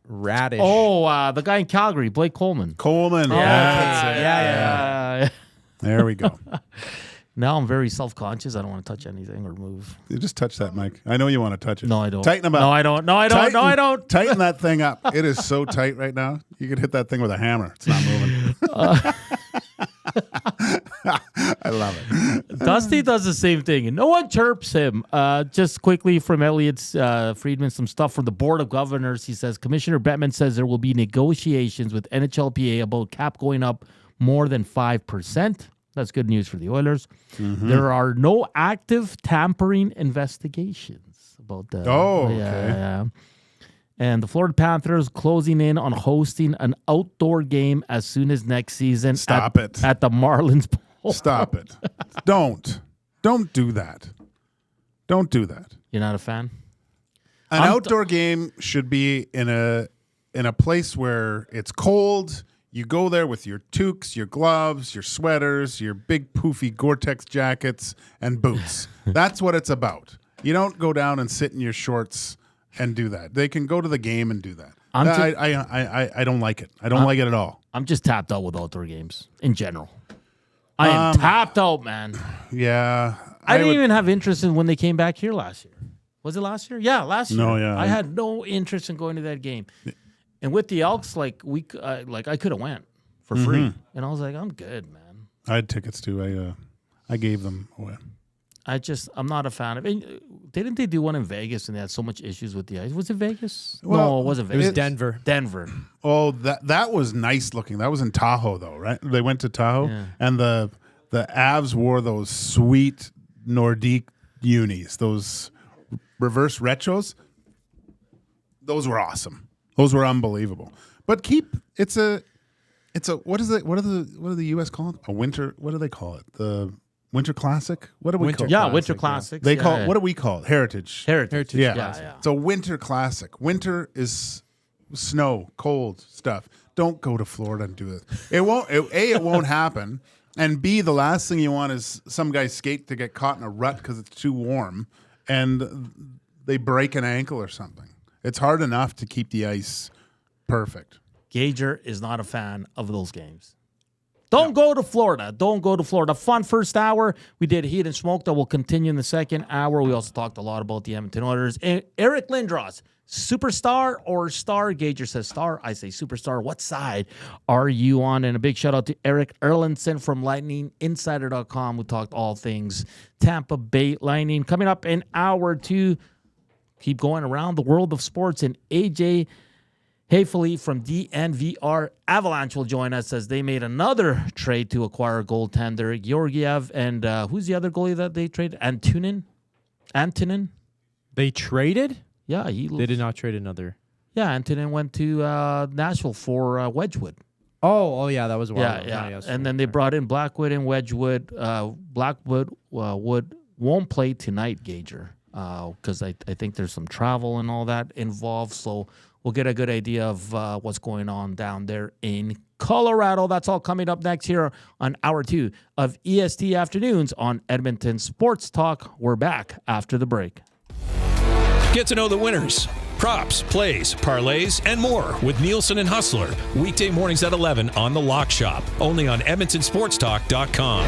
Radish. Oh, the guy in Calgary, Blake Coleman. Yeah. There we go. Now I'm very self-conscious. I don't want to touch anything or move. You just touch that mic. I know you want to touch it. No, I don't. Tighten them up. No, I don't. Tighten that thing up. It is so tight right now. You could hit that thing with a hammer. It's not moving. I love it. Dusty does the same thing, and no one chirps him. Just quickly from Elliot's Friedman, some stuff from the Board of Governors. He says, Commissioner Bettman says there will be negotiations with NHLPA about cap going up more than 5%. That's good news for the Oilers. Mm-hmm. There are no active tampering investigations about that. Oh, okay. Yeah. And the Florida Panthers closing in on hosting an outdoor game as soon as next season. Stop it. At the Marlins Bowl. Stop it. Don't do that. Don't do that. You're not a fan? An outdoor game should be in a place where it's cold. You go there with your toques, your gloves, your sweaters, your big poofy Gore-Tex jackets, and boots. That's what it's about. You don't go down and sit in your shorts and do that. They can go to the game and do that. I don't like it. I don't like it at all. I'm just tapped out with outdoor games in general. I am tapped out, man. Yeah. I didn't even have interest in when they came back here last year. Was it last year? Yeah, last year. No, yeah. I had no interest in going to that game. And with the Elks, I could have went for free. And I was like, I'm good, man. I had tickets too. I gave them away. I'm not a fan of it. Didn't they do one in Vegas and they had so much issues with the ice? Was it Vegas? Well, no, it wasn't Vegas. It was Denver. Denver. Oh, that was nice looking. That was in Tahoe though, right? They went to Tahoe and the Avs wore those sweet Nordique unis, those reverse retros. Those were awesome. Those were unbelievable. But it's a what do the US call it? A winter, what do they call it? The Winter Classic? What do we call it? Yeah, Winter Classics. They call it, what do we call it? Heritage. Heritage. Yeah. It's a Winter Classic. Winter is snow, cold stuff. Don't go to Florida and do it. It won't happen. And B, the last thing you want is some guy skate to get caught in a rut because it's too warm and they break an ankle or something. It's hard enough to keep the ice perfect. Gager is not a fan of those games. Don't go to Florida. Don't go to Florida. Fun first hour. We did Heat and Smoke that will continue in the second hour. We also talked a lot about the Edmonton Oilers. Eric Lindros, superstar or star? Gager says star. I say superstar. What side are you on? And a big shout out to Erik Erlendsson from LightningInsider.com. We talked all things Tampa Bay Lightning. Coming up in hour two, keep going around the world of sports. And AJ Haefele from DNVR Avalanche will join us as they made another trade to acquire goaltender Georgiev. And who's the other goalie that they traded? Antonin? They traded? Yeah. They did not trade another. Yeah, Antonin went to Nashville for Wedgwood. Oh, yeah, that was a while ago. Yeah. And then they brought in Blackwood and Wedgwood. Blackwood won't play tonight, Gager, because I think there's some travel and all that involved. So we'll get a good idea of what's going on down there in Colorado. That's all coming up next here on Hour 2 of EST Afternoons on Edmonton Sports Talk. We're back after the break. Get to know the winners, props, plays, parlays, and more with Nielsen and Hustler. Weekday mornings at 11 on The Lock Shop. Only on EdmontonSportsTalk.com.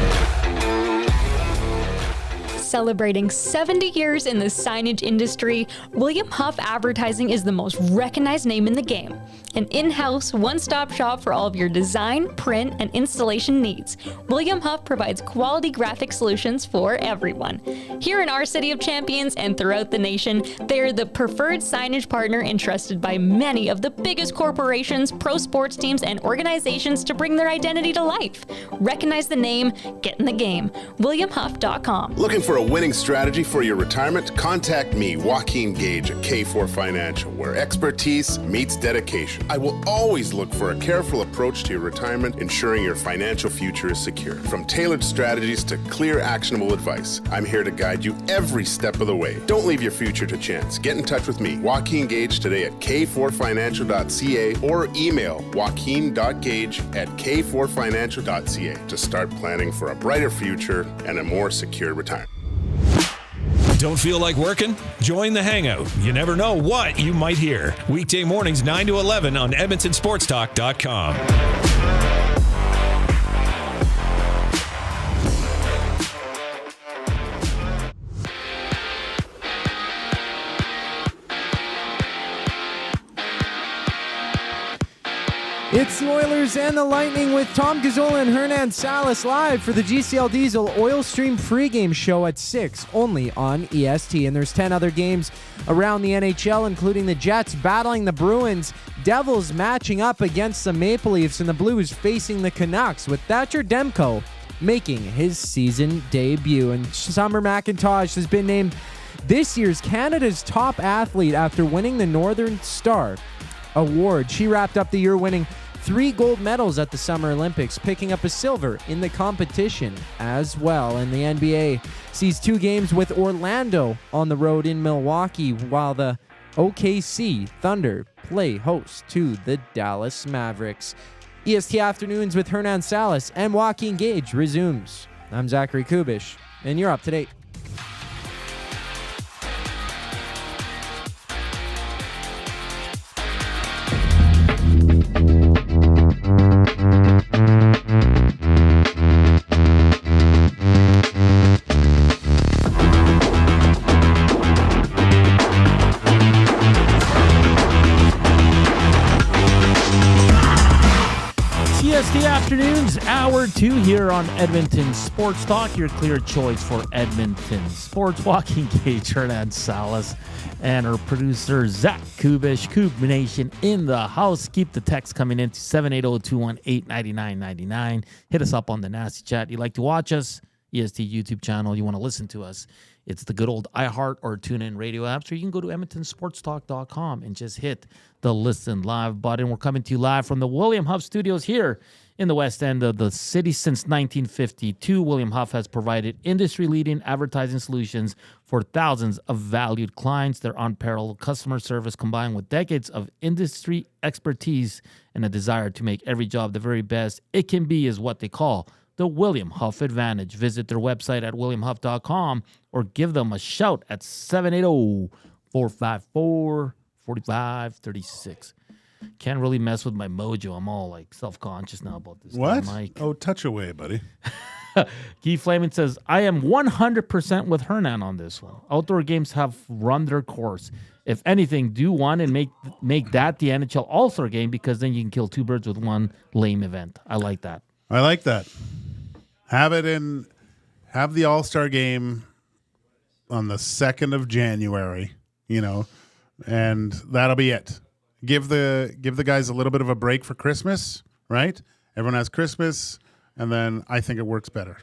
Celebrating 70 years in the signage industry, William Huff Advertising is the most recognized name in the game. An in-house, one-stop shop for all of your design, print, and installation needs. William Huff provides quality graphic solutions for everyone. Here in our City of Champions and throughout the nation, they're the preferred signage partner entrusted by many of the biggest corporations, pro sports teams, and organizations to bring their identity to life. Recognize the name, get in the game. WilliamHuff.com. Looking for a winning strategy for your retirement? Contact me, Joaquin Gage at K4 Financial, where expertise meets dedication. I will always look for a careful approach to your retirement, ensuring your financial future is secure. From tailored strategies to clear, actionable advice, I'm here to guide you every step of the way. Don't leave your future to chance. Get in touch with me, Joaquin Gage, today at k4financial.ca or email joaquin.gage@k4financial.ca to start planning for a brighter future and a more secure retirement. Don't feel like working? Join the Hangout. You never know what you might hear. Weekday mornings 9 to 11 on EdmontonSportsTalk.com. It's the Oilers and the Lightning with Tom Gazzola and Hernan Salas live for the GCL Diesel Oil Stream pregame show at 6, only on EST. And there's 10 other games around the NHL, including the Jets battling the Bruins, Devils matching up against the Maple Leafs, and the Blues facing the Canucks, with Thatcher Demko making his season debut. And Summer McIntosh has been named this year's Canada's top athlete after winning the Northern Star Award. She wrapped up the year winning 3 gold medals at the Summer Olympics, picking up a silver in the competition as well. And the NBA sees 2 games with Orlando on the road in Milwaukee, while the OKC Thunder play host to the Dallas Mavericks. EST Afternoons with Hernan Salas and Joaquin Gage resumes. I'm Zachary Kubusch, and you're up to date. Afternoons, hour 2 here on Edmonton Sports Talk, your clear choice for Edmonton sports. Joaquin Gage, Hernan Salas, and our producer Zach Kubusch. Kub Nation in the house. Keep the text coming in to 780-218-9999. Hit us up on the nasty chat. You like to watch us, EST YouTube channel. You want to listen to us, it's the good old iHeart or TuneIn radio apps, or you can go to EdmontonSportsTalk.com and just hit the listen live button. We're coming to you live from the William Huff Studios here in the west end of the city since 1952. William Huff has provided industry-leading advertising solutions for thousands of valued clients. Their unparalleled customer service, combined with decades of industry expertise and a desire to make every job the very best it can be, is what they call the William Huff Advantage. Visit their website at williamhuff.com or give them a shout at 780-454-4536. Can't really mess with my mojo. I'm all like self-conscious now about this. What? Mike. Oh, touch away, buddy. Guy Flamin says, I am 100% with Hernan on this one. Outdoor games have run their course. If anything, do one and make that the NHL All-Star game, because then you can kill 2 birds with one lame event. I like that. I like that. Have the All-Star game on the 2nd of January, and that'll be it. Give the guys a little bit of a break for Christmas, right? Everyone has Christmas, and then I think it works better.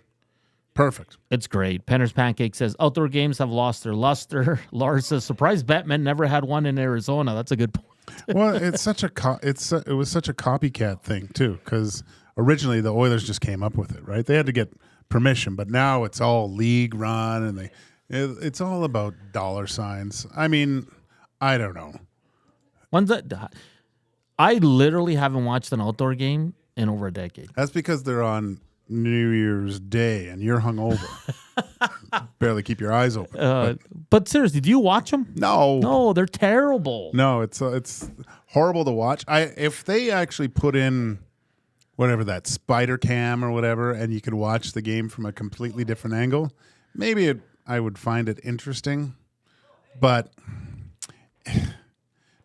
Perfect. It's great. Penner's Pancake says, outdoor games have lost their luster. Lars says, surprised Batman never had one in Arizona. That's a good point. Well, it's such a it was such a copycat thing too, because originally the Oilers just came up with it, right? They had to get permission, but now it's all league run, and it's all about dollar signs. I mean, I don't know. I literally haven't watched an outdoor game in over a decade. That's because they're on New Year's Day and you're hungover. Barely keep your eyes open. But seriously, do you watch them? No, they're terrible. No, it's horrible to watch. If they actually put in whatever that spider cam or whatever, and you could watch the game from a completely different angle, maybe I would find it interesting. But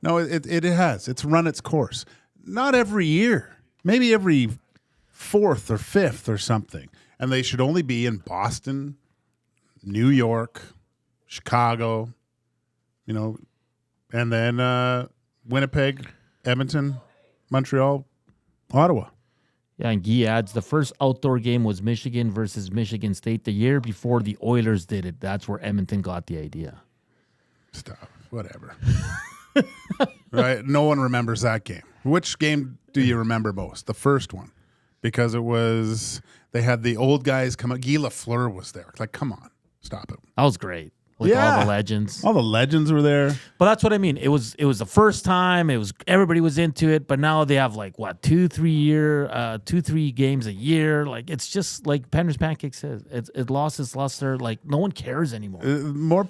no, it has. It's run its course. Not every year. Maybe every 4th or 5th or something. And they should only be in Boston, New York, Chicago, and then Winnipeg, Edmonton, Montreal, Ottawa. Yeah, and Guy adds, the first outdoor game was Michigan versus Michigan State the year before the Oilers did it. That's where Edmonton got the idea. Stop. Whatever. Right? No one remembers that game. Which game do you remember most? The first one. Because they had the old guys come up. Guy Lafleur was there. Like, come on. Stop it. That was great. All the legends. All the legends were there. But that's what I mean. It was the first time. Everybody was into it. But now they have 2-3 games a year. Like, it's just like Penner's Pancake says. It lost its luster. Like, no one cares anymore.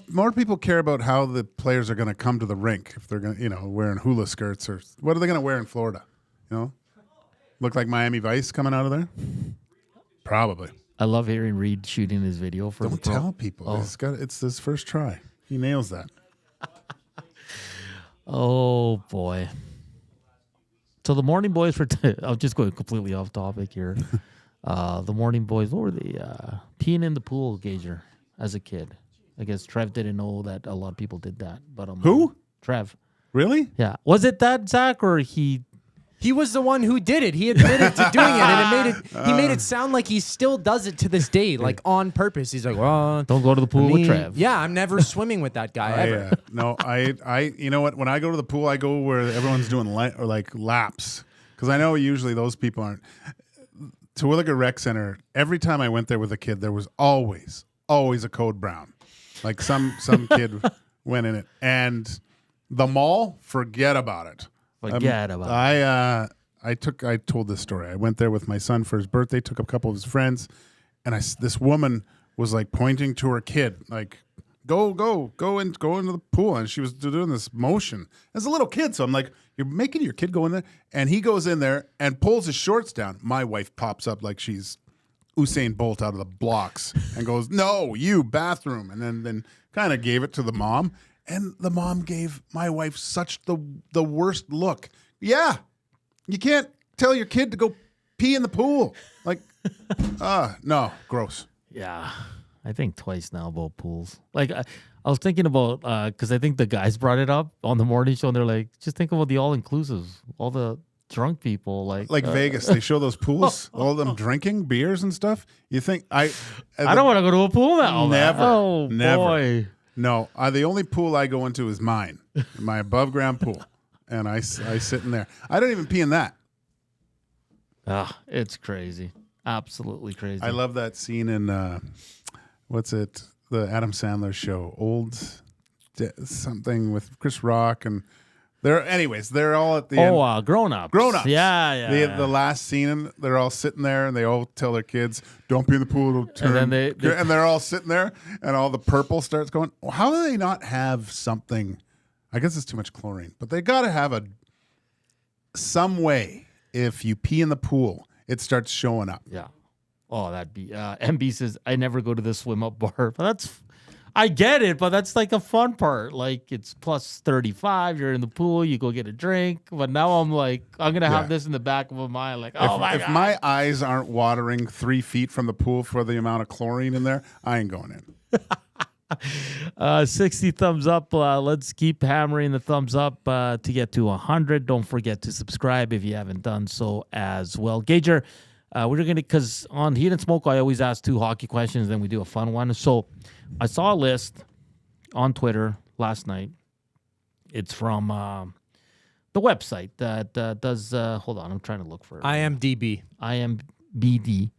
More people care about how the players are going to come to the rink, if they're going to, wearing hula skirts, or what are they going to wear in Florida? Look like Miami Vice coming out of there? Probably. I love hearing Reed shooting his video for Don't tell people. Oh. It's his first try. He nails that. Oh, boy. So the Morning Boys were. I'm just going completely off topic here. The Morning Boys, what were they? Peeing in the pool, Gager, as a kid. I guess Trev didn't know that a lot of people did that. But who? Trev. Really? Yeah. Was it that, Zach, or he? He was the one who did it. He admitted to doing it, and he made it sound like he still does it to this day, like on purpose. He's like, "Well, don't go to the pool with Trev." Yeah, I'm never swimming with that guy ever. No, I, you know what? When I go to the pool, I go where everyone's doing laps, because I know usually those people aren't. Terwilliger Rec Center. Every time I went there with a kid, there was always a code brown, like some kid went in it, and the mall, forget about it. I told this story. I went there with my son for his birthday, took a couple of his friends, and this woman was like pointing to her kid, like, go into the pool. And she was doing this motion as a little kid. So I'm like, you're making your kid go in there? And he goes in there and pulls his shorts down. My wife pops up like she's Usain Bolt out of the blocks and goes, "No, you, bathroom." And then kind of gave it to the mom. And the mom gave my wife such the worst look. Yeah, you can't tell your kid to go pee in the pool. Like, no, gross. Yeah, I think twice now about pools. Like, I was thinking about, because I think the guys brought it up on the morning show, and they're like, just think about the all-inclusives, all the drunk people. Like Vegas, they show those pools, all of them drinking beers and stuff. You think, I don't want to go to a pool now. Never. Oh, never. Boy. No, the only pool I go into is mine, my above ground pool, and I sit in there. I don't even pee in that. It's crazy, absolutely crazy. I love that scene in what's it? The Adam Sandler show, something with Chris Rock, and they're all at the end. Grown Ups. Yeah. The last scene, they're all sitting there, and they all tell their kids, "Don't be in the pool." It'll turn. And then and they're all sitting there, and all the purple starts going. Well, how do they not have something? I guess it's too much chlorine, but they got to have some way. If you pee in the pool, it starts showing up. Yeah. Oh, that'd be. MB says, "I never go to the swim up bar," but I get it, but that's like a fun part. Like, it's plus 35. You're in the pool. You go get a drink. But now I'm like, I'm going to have this in the back of my mind. Like, if my eyes aren't watering 3 feet from the pool for the amount of chlorine in there, I ain't going in. 60 thumbs up. Let's keep hammering the thumbs up to get to 100. Don't forget to subscribe if you haven't done so as well. Gager, we're going to, because on Heat and Smoke, I always ask 2 hockey questions, then we do a fun one. So I saw a list on Twitter last night. It's from the website that does, hold on, I'm trying to look for it. IMDb. IMBd.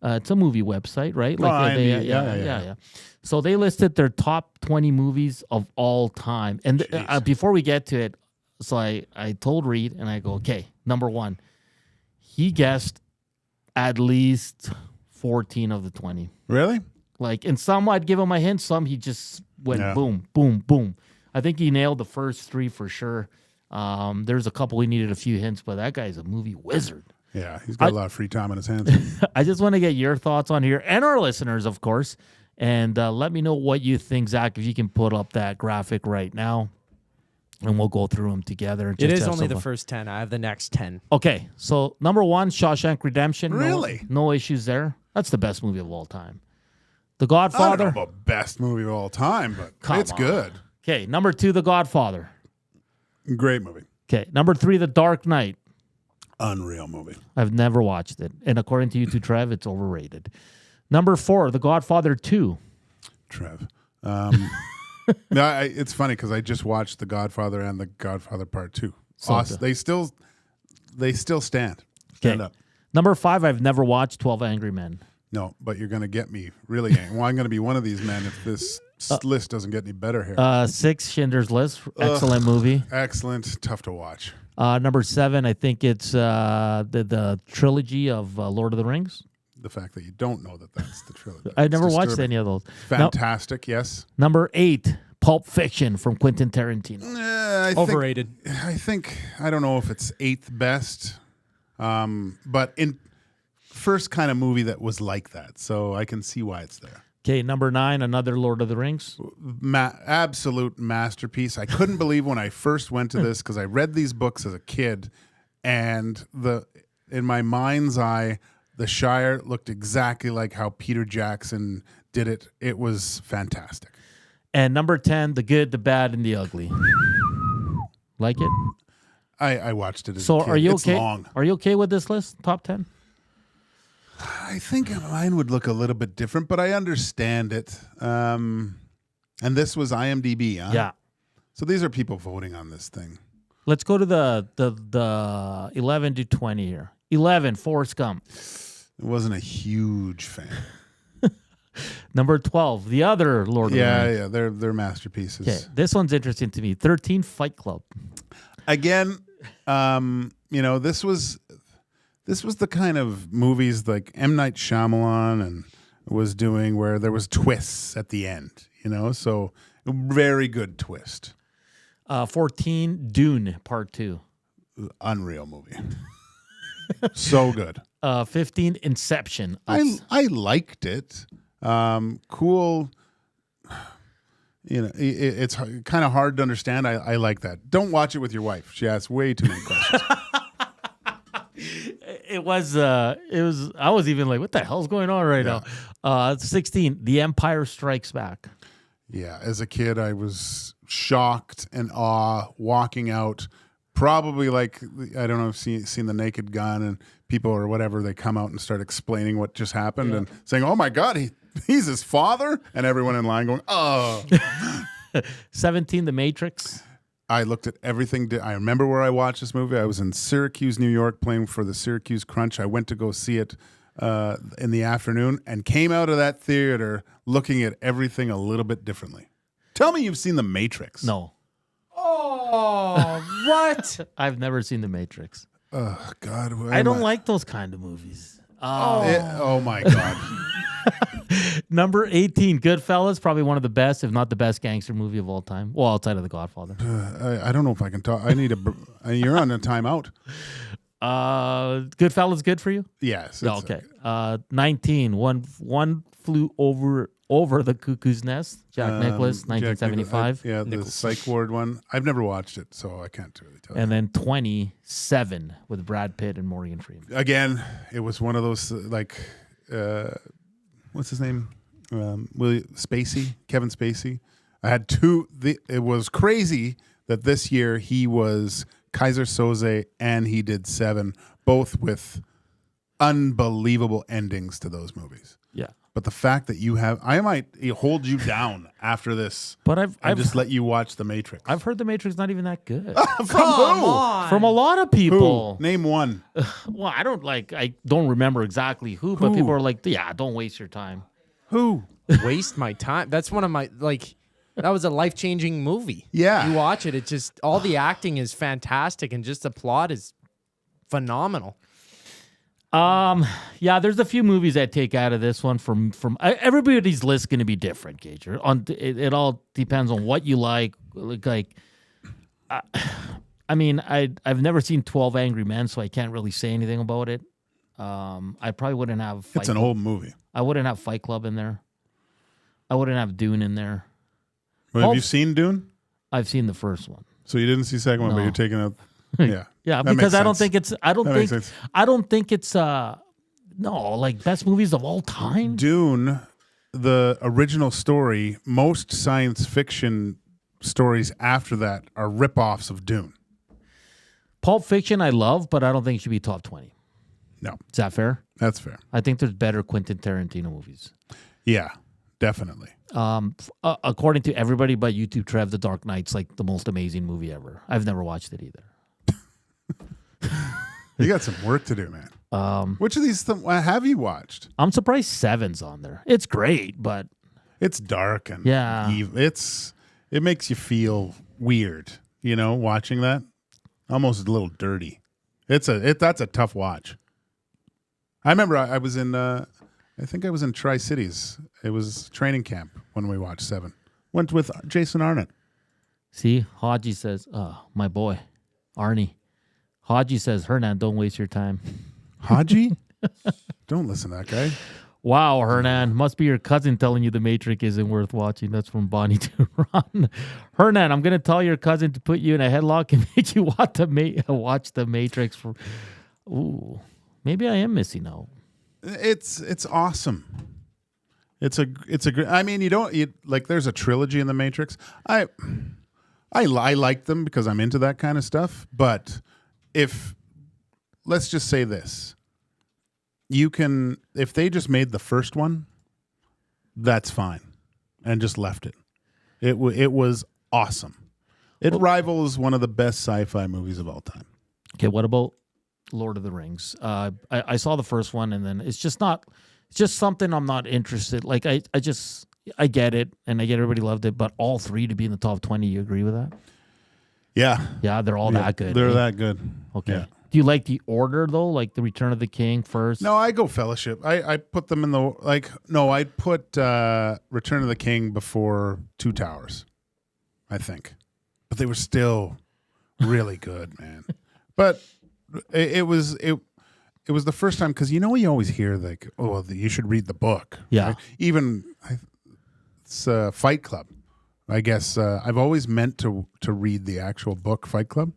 It's a movie website, right? Yeah. So they listed their top 20 movies of all time. And before we get to it, so I told Reed, and I go, okay, number 1. He guessed at least 14 of the 20. Really? Like, and some I'd give him a hint. Some he just went boom, boom, boom. I think he nailed the first 3 for sure. There's a couple he needed a few hints, but that guy's a movie wizard. Yeah, he's got a lot of free time on his hands. I just want to get your thoughts on here, and our listeners, of course. And let me know what you think, Zach, if you can put up that graphic right now. And we'll go through them together. It is only the first 10. I have the next 10. Okay, so number 1, Shawshank Redemption. Really? No issues there. That's the best movie of all time. The Godfather. I don't know about best movie of all time, but it's good. Okay, number 2, The Godfather. Great movie. Okay, number 3, The Dark Knight. Unreal movie. I've never watched it. And according to you two, Trev, it's overrated. Number 4, The Godfather 2. Trev. No, it's funny because I just watched The Godfather and The Godfather Part 2. They still stand. Stand up. Number 5, I've never watched 12 Angry Men. No, but you're going to get me really angry. Well, I'm going to be one of these men if this list doesn't get any better here. 6, Schindler's List. Excellent movie. Excellent. Tough to watch. Number 7, I think it's the trilogy of Lord of the Rings. The fact that you don't know that's the trilogy. I never watched any of those. Fantastic, yes. Number 8, Pulp Fiction from Quentin Tarantino. Overrated. I don't know if it's 8th best, but in first kind of movie that was like that, so I can see why it's there. Okay, number 9, another Lord of the Rings. Absolute masterpiece. I couldn't believe when I first went to this because I read these books as a kid, And in my mind's eye, the Shire looked exactly like how Peter Jackson did it. It was fantastic. And number 10, The Good, the Bad, and the Ugly. Like it? I watched it as a So kid. are you It's okay? long. Are you okay with this list? Top 10? I think mine would look a little bit different, but I understand it. And this was IMDb, huh? Yeah. So these are people voting on this thing. Let's go to the 11 to 20 here. 11, Forrest Gump. I wasn't a huge fan. Number 12, the other Lord of the Rings. Yeah, they're masterpieces. Okay, this one's interesting to me. 13, Fight Club. Again, this was the kind of movies like M. Night Shyamalan and was doing where there was twists at the end, so very good twist. 14, Dune, Part 2. Unreal movie. So good. 15, Inception. I liked it. Cool. It's kind of hard to understand. I like that. Don't watch it with your wife. She asks way too many questions. It was. I was even like, what the hell's going on right now? 16, The Empire Strikes Back. Yeah, as a kid, I was shocked and awe walking out. Probably like, I don't know if you've seen The Naked Gun and people or whatever, they come out and start explaining what just happened and saying, oh my God, he's his father? And everyone in line going, oh. 17, The Matrix. I looked at everything. I remember where I watched this movie. I was in Syracuse, New York, playing for the Syracuse Crunch. I went to go see it in the afternoon and came out of that theater looking at everything a little bit differently. Tell me you've seen The Matrix. No. Oh, what? I've never seen The Matrix. Oh, God. I don't like those kind of movies. Oh my God. Number 18, Goodfellas, probably one of the best, if not the best gangster movie of all time. Well, outside of The Godfather. I don't know if I can talk. I need you're on a timeout. Goodfellas good for you? Yes. Okay. 19, One Flew Over the Cuckoo's Nest. Jack Nicklaus, 1975. The Psych Ward one. I've never watched it, so I can't really tell you. And then 27 with Brad Pitt and Morgan Freeman. Again, it was one of those what's his name? Kevin Spacey. I had two. It was crazy that this year he was Kaiser Soze and he did 7, both with unbelievable endings to those movies. Yeah. But the fact that I might hold you down after this. But I've just let you watch The Matrix. I've heard The Matrix not even that good. From who? From a lot of people. Who? Name one. Well, I don't remember exactly who, but people are like, yeah, don't waste your time. Who? Waste my time? That's one of my, that was a life-changing movie. Yeah. You watch it, it's just, all the acting is fantastic and just the plot is phenomenal. Yeah, there's a few movies I take out of this one from everybody's list going to be different, Gage. It all depends on what you like. I've never seen 12 Angry Men, so I can't really say anything about it. I probably wouldn't have. It's an old movie. I wouldn't have Fight Club in there. I wouldn't have Dune in there. Well, have you seen Dune? I've seen the first one. So you didn't see the second one, but you're taking out. Yeah. Yeah, that because makes I don't sense. think it's best movies of all time. Dune, the original story, most science fiction stories after that are rip-offs of Dune. Pulp Fiction I love, but I don't think it should be top 20. No. Is that fair? That's fair. I think there's better Quentin Tarantino movies. Yeah, definitely. According to everybody but YouTube Trev, The Dark Knight's like the most amazing movie ever. I've never watched it either. You got some work to do, man. Which of these have you watched? I'm surprised 7's on there. It's great, but it's dark and evil. It makes you feel weird, watching that. Almost a little dirty. That's a tough watch. I remember I was in I think I was in Tri-Cities. It was training camp when we watched 7. Went with Jason Arnott. See, Haji says, my boy, Arnie. Haji says, Hernan, don't waste your time. Haji? Don't listen to that guy. Wow, Hernan. Must be your cousin telling you The Matrix isn't worth watching. That's from Bonnie to Ron. Hernan, I'm going to tell your cousin to put you in a headlock and make you watch The Matrix. Ooh, maybe I am missing out. It's awesome. It's a great. I mean, there's a trilogy in The Matrix. I like them because I'm into that kind of stuff. But let's just say this. If they just made the first one, that's fine, and just left it. It was awesome. It rivals one of the best sci-fi movies of all time. Okay, what about Lord of the Rings? I saw the first one, and then it's just something I'm not interested. Like I get it, and I get everybody loved it, but all three to be in the top 20, you agree with that? Yeah, they're all that good. They're that good. Okay. Yeah. Do you like the order though, like the Return of the King first? No, I go Fellowship. I put them in I'd put Return of the King before Two Towers, I think, but they were still really good, man. But it was the first time because you always hear like, oh, you should read the book. Yeah. Right? Even it's Fight Club. I guess I've always meant to read the actual book Fight Club.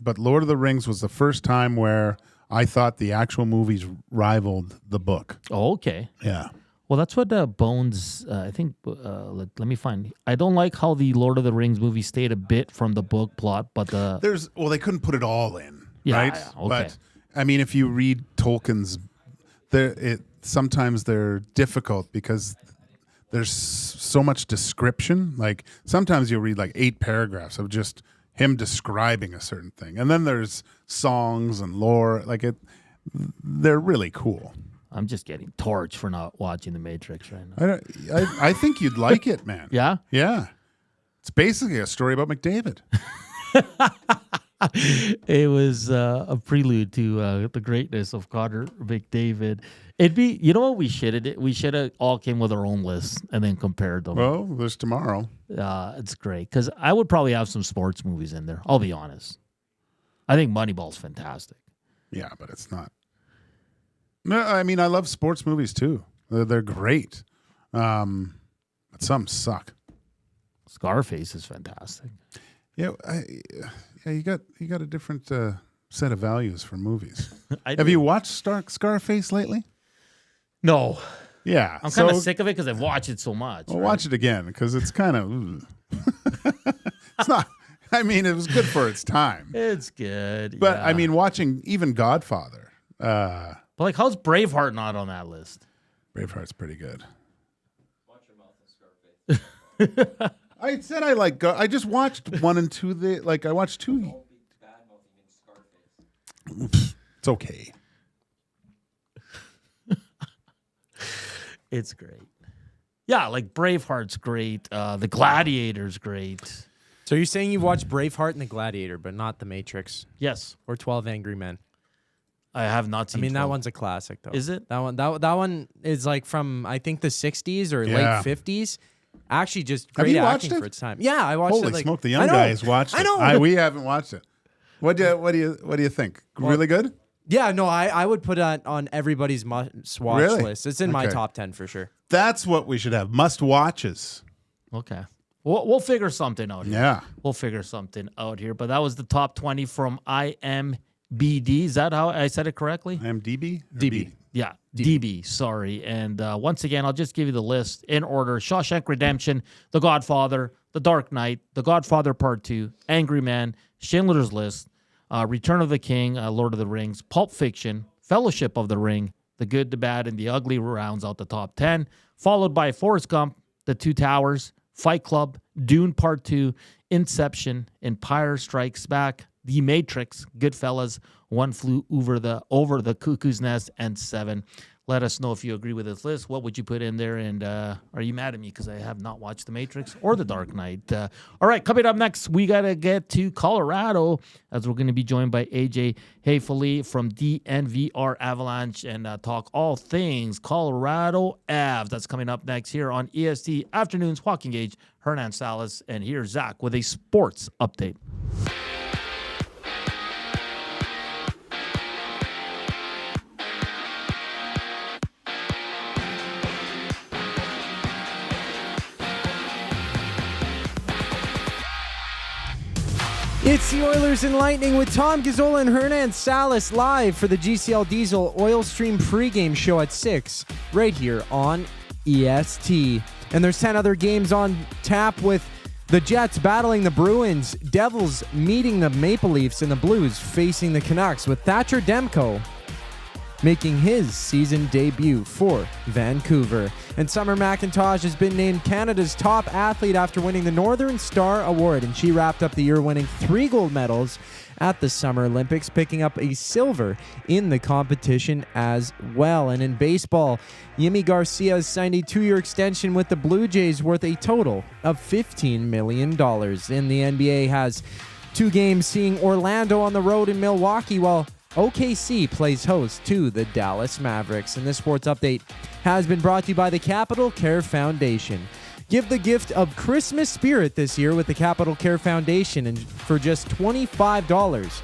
But Lord of the Rings was the first time where I thought the actual movies rivaled the book. Oh, okay. Yeah. Well, that's what Bones, I think, let me find. I don't like how the Lord of the Rings movie stayed a bit from the book plot, but they couldn't put it all in, right? Yeah, okay. But, I mean, if you read Tolkien's, sometimes they're difficult because there's so much description. Like, sometimes you'll read like 8 paragraphs of just him describing a certain thing. And then there's songs and lore. They're really cool. I'm just getting torched for not watching The Matrix right now. I think you'd like it, man. Yeah? Yeah. It's basically a story about McDavid. It was a prelude to the greatness of Connor McDavid. It'd be, you know what we should have did? We should have all came with our own lists and then compared them. Well, there's tomorrow. It's great because I would probably have some sports movies in there. I'll be honest. I think Moneyball's fantastic. Yeah, but it's not. No, I mean, I love sports movies too. They're great. But some suck. Scarface is fantastic. Yeah, you got a different set of values for movies. Have you watched Scarface lately? No. Yeah. I'm kind of sick of it because I've watched it so much. Well, watch it again because it's kind of... It's not... I mean, it was good for its time. It's good. But, yeah. I mean, watching even Godfather... but, like, how's Braveheart not on that list? Braveheart's pretty good. Watch your mouth on Scarface. I said I like... I just watched 1 and 2. I watched 2... It's okay. It's great. Yeah, like Braveheart's great. The Gladiator's great. So you're saying you've watched Braveheart and The Gladiator, but not The Matrix? Yes. Or 12 Angry Men? I have not seen. I mean, 12. That one's a classic, though. Is it? That one is like from I think the 60s or late 50s. Actually, just great acting for its time. Yeah, I watched it. Holy smoke! The young guys watched it. I know. We haven't watched it. What do you think? Really good? Yeah, no, I would put it on everybody's must-watch list. It's in my top 10 for sure. That's what we should have. Must-watches. Okay. We'll figure something out here. Yeah. We'll figure something out here. But that was the top 20 from IMBd. Is that how I said it correctly? IMDb? DB. Yeah, DB. Sorry. And once again, I'll just give you the list in order. Shawshank Redemption, The Godfather, The Dark Knight, The Godfather Part 2, Angry Man, Schindler's List, Return of the King, Lord of the Rings, Pulp Fiction, Fellowship of the Ring, The Good, the Bad, and the Ugly rounds out the top 10, followed by Forrest Gump, The Two Towers, Fight Club, Dune Part 2, Inception, Empire Strikes Back, The Matrix, Goodfellas, One Flew Over the Cuckoo's Nest, and 7. Let us know if you agree with this list. What would you put in there? And are you mad at me because I have not watched The Matrix or The Dark Knight? All right, coming up next, we got to get to Colorado as we're going to be joined by AJ Haefele from DNVR Avalanche and talk all things Colorado Avs. That's coming up next here on EST Afternoons. Joaquin Gage, Hernan Salas, and here's Zach with a sports update. It's the Oilers and Lightning with Tom Gazzola and Hernan Salas live for the GCL Diesel Oil Stream pregame show at 6 right here on EST. And there's 10 other games on tap with the Jets battling the Bruins, Devils meeting the Maple Leafs, and the Blues facing the Canucks with Thatcher Demko making his season debut for Vancouver. And Summer McIntosh has been named Canada's top athlete after winning the Northern Star Award, and she wrapped up the year winning 3 gold medals at the Summer Olympics, picking up a silver in the competition as well. And in baseball, Yimi Garcia has signed a 2-year extension with the Blue Jays worth a total of $15 million. And the NBA has 2 games seeing Orlando on the road in Milwaukee, while OKC plays host to the Dallas Mavericks. And this sports update has been brought to you by the Capital Care Foundation. Give the gift of Christmas spirit this year with the Capital Care Foundation, and for just $25,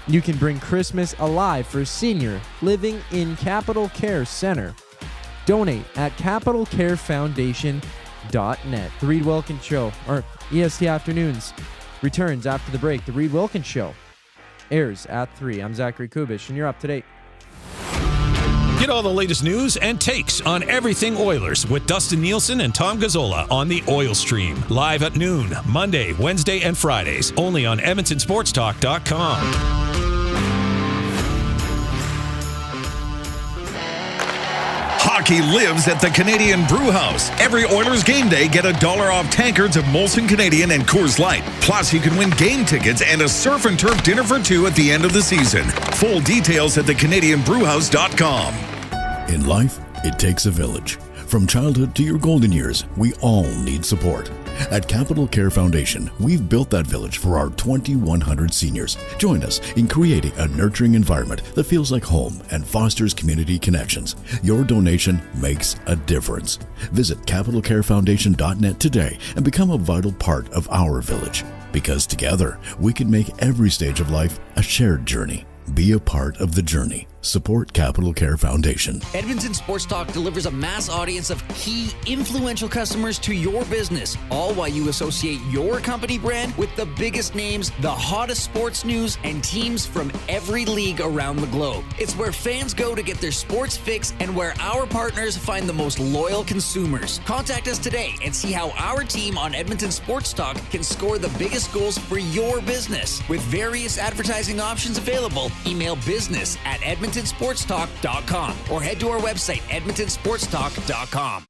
you can bring Christmas alive for senior living in Capital Care Center. Donate at capitalcarefoundation.net. The Reed Wilkins Show, or EST Afternoons, returns after the break. The Reed Wilkins Show airs at 3. I'm Zachary Kubusch, and you're up to date. Get all the latest news and takes on everything Oilers with Dustin Nielsen and Tom Gazzola on the Oil Stream. Live at noon, Monday, Wednesday, and Fridays. Only on EdmontonSportsTalk.com. Hockey lives at the Canadian Brew House. Every Oilers game day, get $1 off tankards of Molson Canadian and Coors Light. Plus, you can win game tickets and a surf and turf dinner for 2 at the end of the season. Full details at thecanadianbrewhouse.com. In life, it takes a village. From childhood to your golden years, we all need support. At Capital Care Foundation, we've built that village for our 2,100 seniors. Join us in creating a nurturing environment that feels like home and fosters community connections. Your donation makes a difference. Visit capitalcarefoundation.net today and become a vital part of our village. Because together, we can make every stage of life a shared journey. Be a part of the journey. Support Capital Care Foundation. Edmonton Sports Talk delivers a mass audience of key, influential customers to your business, all while you associate your company brand with the biggest names, the hottest sports news, and teams from every league around the globe. It's where fans go to get their sports fix and where our partners find the most loyal consumers. Contact us today and see how our team on Edmonton Sports Talk can score the biggest goals for your business. With various advertising options available, email business@edmontonsportstalk.com or head to our website, edmontonsportstalk.com.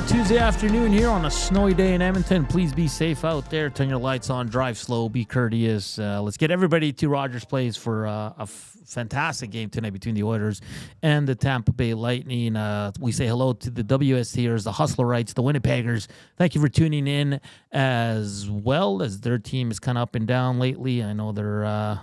Tuesday afternoon here on a snowy day in Edmonton. Please be safe out there. Turn your lights on, drive slow, be courteous. Let's get everybody to Rogers Place for a fantastic game tonight between the Oilers and the Tampa Bay Lightning. We say hello to the WSTers, the Hustlerites, the Winnipeggers. Thank you for tuning in, as well as their team is kind of up and down lately. I know they're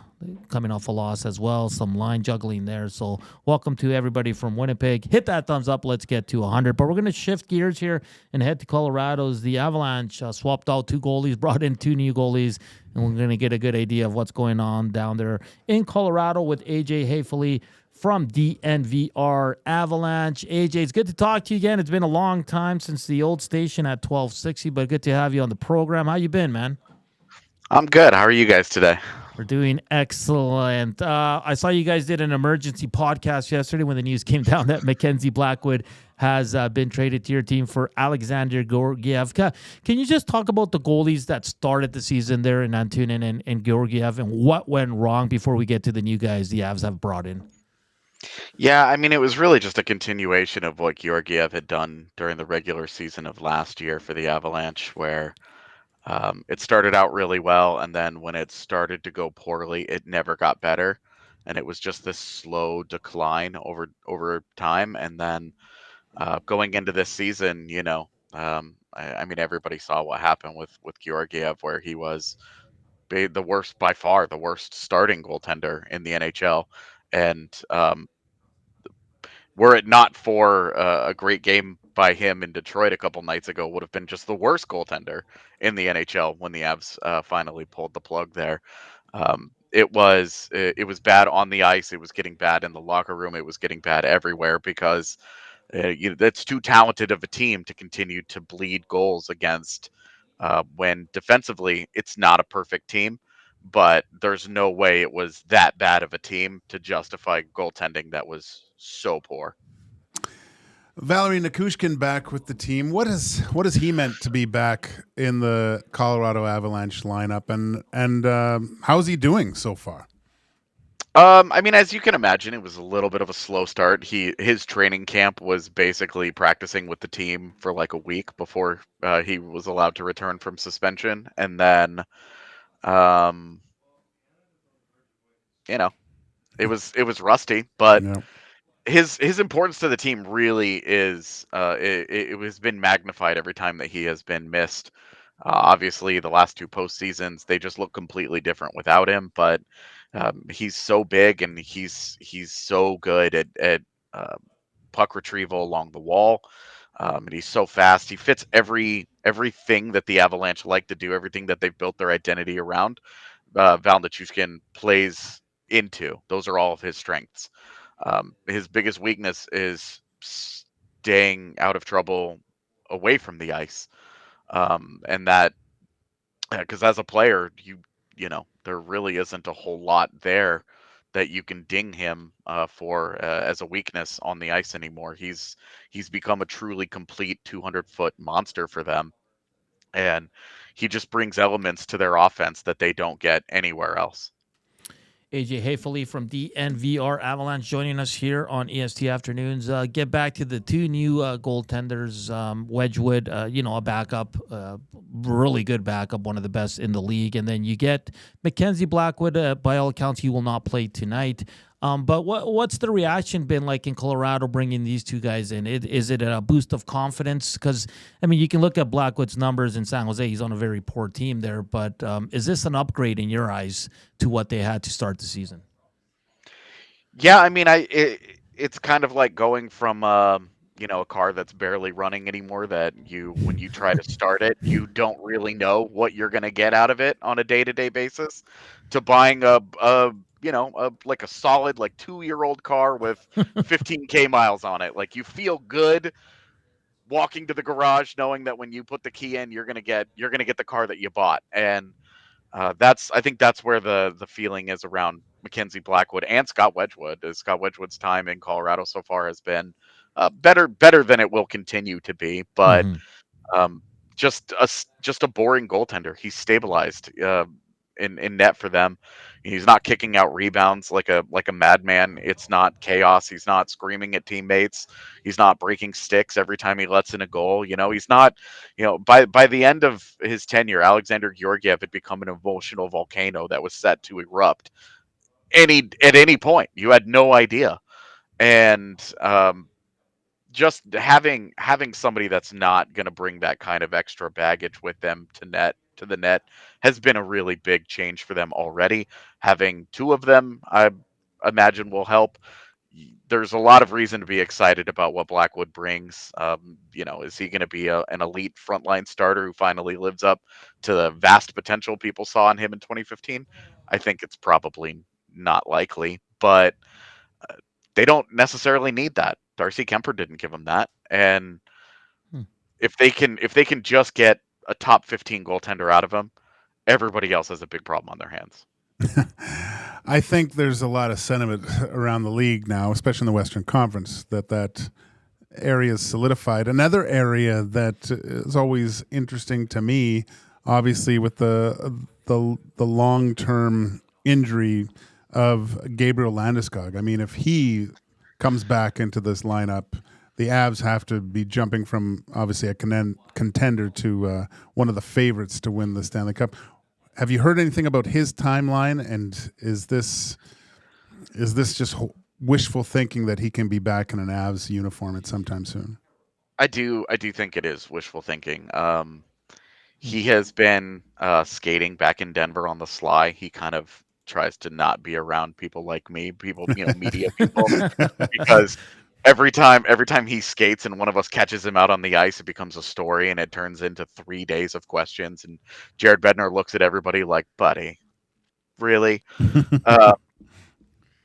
coming off a loss as well, some line juggling there. So welcome to everybody from Winnipeg. Hit that thumbs up. Let's get to 100. But we're going to shift gears here and head to Colorado's. The Avalanche swapped out 2 goalies, brought in 2 new goalies, and we're going to get a good idea of what's going on down there in Colorado with AJ Haefele from DNVR Avalanche. AJ, it's good to talk to you again. It's been a long time since the old station at 1260, but good to have you on the program. How you been, man? I'm good. How are you guys today? We're doing excellent. I saw you guys did an emergency podcast yesterday when the news came down that Mackenzie Blackwood has been traded to your team for Alexander Georgiev. Can you just talk about the goalies that started the season there in Antunen and Georgiev and what went wrong before we get to the new guys the Avs have brought in? Yeah, I mean, it was really just a continuation of what Georgiev had done during the regular season of last year for the Avalanche, where it started out really well, and then when it started to go poorly, it never got better, and it was just this slow decline over time. And then going into this season, I mean, everybody saw what happened with Georgiev, where he was the worst, by far the worst starting goaltender in the NHL. And were it not for a great game by him in Detroit a couple nights ago, would have been just the worst goaltender in the NHL when the Avs finally pulled the plug there. It was bad on the ice. It was getting bad in the locker room. It was getting bad everywhere because that's too talented of a team to continue to bleed goals against when defensively it's not a perfect team. But there's no way it was that bad of a team to justify goaltending that was so poor. Valeri Nichushkin back with the team. What has he meant to be back in the Colorado Avalanche lineup, and how's he doing so far? I mean, as you can imagine, it was a little bit of a slow start. His training camp was basically practicing with the team for like a week before he was allowed to return from suspension, and then it was rusty, but his importance to the team really is it has been magnified every time that he has been missed. Obviously, the last two postseasons, they just look completely different without him, but he's so big and he's so good at puck retrieval along the wall. And he's so fast. He fits everything that the Avalanche like to do, everything that they've built their identity around. Val Nichushkin plays into. Those are all of his strengths. His biggest weakness is staying out of trouble away from the ice. And that, because as a player, you know, there really isn't a whole lot there that you can ding him for as a weakness on the ice anymore. He's become a truly complete 200-foot monster for them, and he just brings elements to their offense that they don't get anywhere else. AJ Haefele from DNVR Avalanche joining us here on EST Afternoons. Get back to the two new goaltenders, Wedgwood, a backup, really good backup, one of the best in the league. And then you get Mackenzie Blackwood. By all accounts, he will not play tonight. But what's the reaction been like in Colorado bringing these two guys in? Is it a boost of confidence? Because, I mean, you can look at Blackwood's numbers in San Jose. He's on a very poor team there. But is this an upgrade in your eyes to what they had to start the season? Yeah, I mean, it's kind of like going from a car that's barely running anymore, that when you try to start it, you don't really know what you're going to get out of it on a day-to-day basis, to buying a solid 2-year-old car with 15K miles on it. Like, you feel good walking to the garage knowing that when you put the key in, you're gonna get the car that you bought. And I think that's where the feeling is around Mackenzie Blackwood and Scott Wedgwood. Scott Wedgwood's time in Colorado so far has been better than it will continue to be, but just a boring goaltender. He's stabilized in net for them. He's not kicking out rebounds like a madman. It's not chaos. He's not screaming at teammates. He's not breaking sticks every time he lets in a goal. He's not, by the end of his tenure, Alexander Georgiev had become an emotional volcano that was set to erupt at any point. You had no idea. And just having somebody that's not going to bring that kind of extra baggage with them to the net has been a really big change for them already. Having two of them, I imagine, will help. There's a lot of reason to be excited about what Blackwood brings. Is he going to be an elite frontline starter who finally lives up to the vast potential people saw in him in 2015? I think it's probably not likely, but they don't necessarily need that. Darcy Kemper didn't give him that. And if they can just get a top 15 goaltender out of him, everybody else has a big problem on their hands. I think there's a lot of sentiment around the league now, especially in the Western Conference, that area is solidified. Another area that is always interesting to me, obviously, with the long-term injury of Gabriel Landeskog. I mean, if he comes back into this lineup, the Avs have to be jumping from obviously a contender to one of the favorites to win the Stanley Cup. Have you heard anything about his timeline? And is this just wishful thinking that he can be back in an Avs uniform at sometime soon? I do think it is wishful thinking. He has been skating back in Denver on the sly. He kind of tries to not be around people like me, people, media people, because every time he skates and one of us catches him out on the ice, it becomes a story and it turns into 3 days of questions. And Jared Bednar looks at everybody like, buddy, really?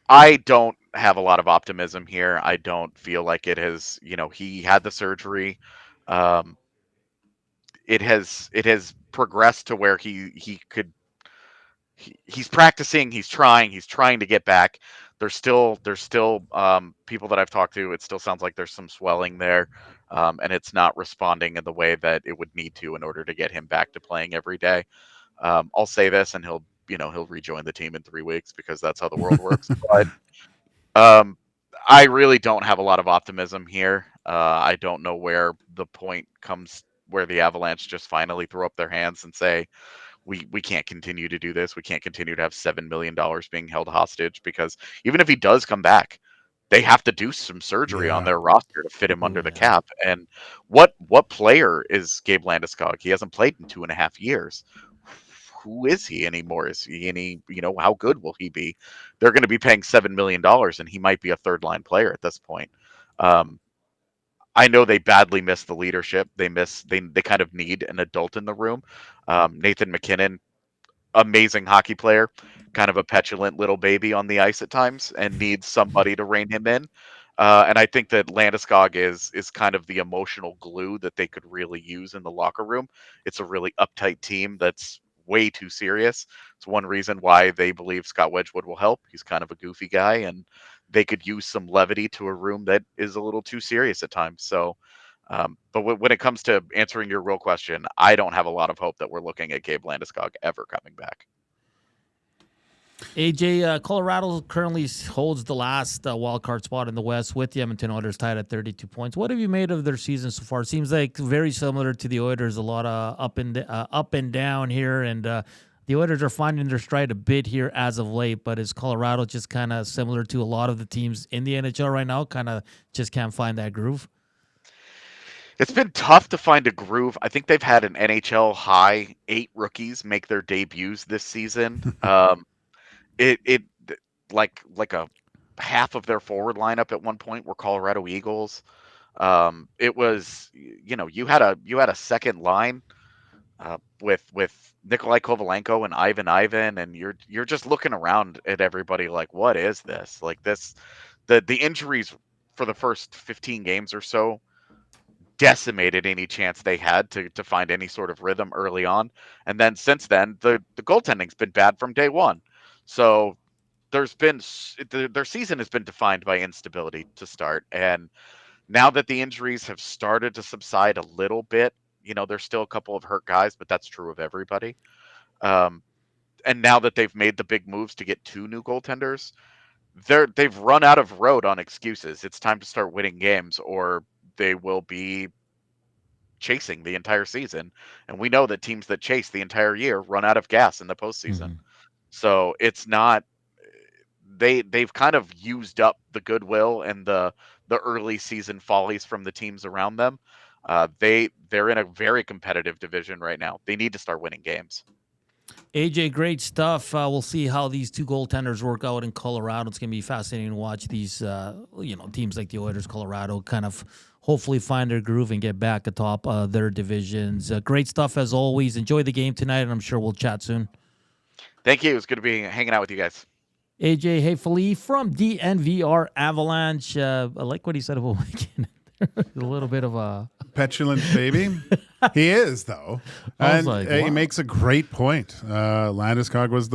I don't have a lot of optimism here. I don't feel like it has, he had the surgery. It has progressed to where he's practicing, he's trying to get back. There's still people that I've talked to, it still sounds like there's some swelling there, and it's not responding in the way that it would need to in order to get him back to playing every day. I'll say this, and he'll rejoin the team in 3 weeks because that's how the world works. But I really don't have a lot of optimism here. I don't know where the point comes where the Avalanche just finally throw up their hands and say, we can't continue to do this. We can't continue to have $7 million being held hostage, because even if he does come back, they have to do some surgery on their roster to fit him under the cap. And what player is Gabe Landeskog? He hasn't played in 2.5 years. Who is he anymore? Is he any, how good will he be? They're going to be paying $7 million, and he might be a third line player at this point. I know they badly miss the leadership. They kind of need an adult in the room. Nathan McKinnon, amazing hockey player, kind of a petulant little baby on the ice at times, and needs somebody to rein him in. And I think that Landeskog is kind of the emotional glue that they could really use in the locker room. It's a really uptight team that's way too serious. It's one reason why they believe Scott Wedgwood will help. He's kind of a goofy guy, and they could use some levity to a room that is a little too serious at times. So, but when it comes to answering your real question, I don't have a lot of hope that we're looking at Gabe Landeskog ever coming back. AJ, Colorado currently holds the last wild card spot in the West with the Edmonton Oilers tied at 32 points. What have you made of their season so far? Seems like very similar to the Oilers, a lot of up and down here, and the Oilers are finding their stride a bit here as of late, but is Colorado just kind of similar to a lot of the teams in the NHL right now, kind of just can't find that groove? It's been tough to find a groove. I think they've had an NHL high 8 rookies make their debuts this season. It like a half of their forward lineup at one point were Colorado Eagles. It was, you had a second line with Nikolai Kovalenko and Ivan, and you're just looking around at everybody like, what is this? Like this, the injuries for the first 15 games or so decimated any chance they had to find any sort of rhythm early on. And then since then, the goaltending's been bad from day one. So their season has been defined by instability to start. And now that the injuries have started to subside a little bit, there's still a couple of hurt guys, but that's true of everybody. And now that they've made the big moves to get 2 new goaltenders, they've run out of road on excuses. It's time to start winning games, or they will be chasing the entire season. And we know that teams that chase the entire year run out of gas in the postseason. Mm-hmm. So it's not, they've kind of used up the goodwill and the early season follies from the teams around them. They're in a very competitive division right now. They need to start winning games. AJ, great stuff. We'll see how these 2 goaltenders work out in Colorado. It's going to be fascinating to watch these, teams like the Oilers, Colorado, kind of hopefully find their groove and get back atop their divisions. Great stuff as always. Enjoy the game tonight, and I'm sure we'll chat soon. Thank you. It was good to be hanging out with you guys. AJ Haefele from DNVR Avalanche. I like what he said about McKinnon. A little bit of a petulant baby. He is, though, and wow. He makes a great point. Landeskog was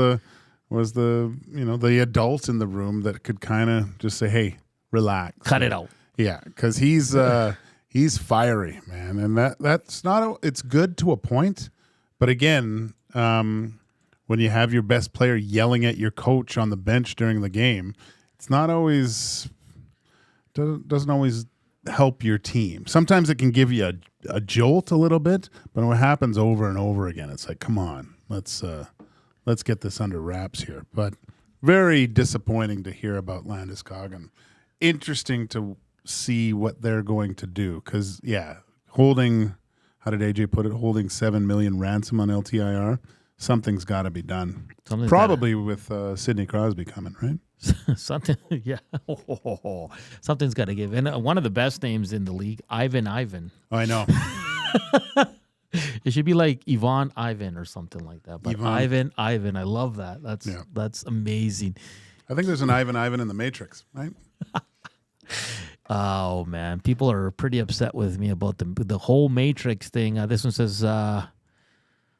the adult in the room that could kind of just say, "Hey, relax, cut it out." Yeah, because he's fiery, man, and that's not. It's good to a point, but again, when you have your best player yelling at your coach on the bench during the game, it's not always doesn't always help your team. Sometimes it can give you a jolt a little bit, but when it happens over and over again, it's like, come on, let's get this under wraps here. But very disappointing to hear about Landeskog, and interesting to see what they're going to do. Because holding how did AJ put it, holding $7 million ransom on LTIR. Something's got to be done. Probably with Sidney Crosby coming, right? Something, yeah. Something's got to give. And one of the best names in the league, Ivan. Oh, I know. It should be like Yvonne Ivan or something like that. But Yvonne. Ivan. I love that. That's amazing. I think there's an Ivan in the Matrix, right? Oh, man. People are pretty upset with me about the whole Matrix thing. This one says,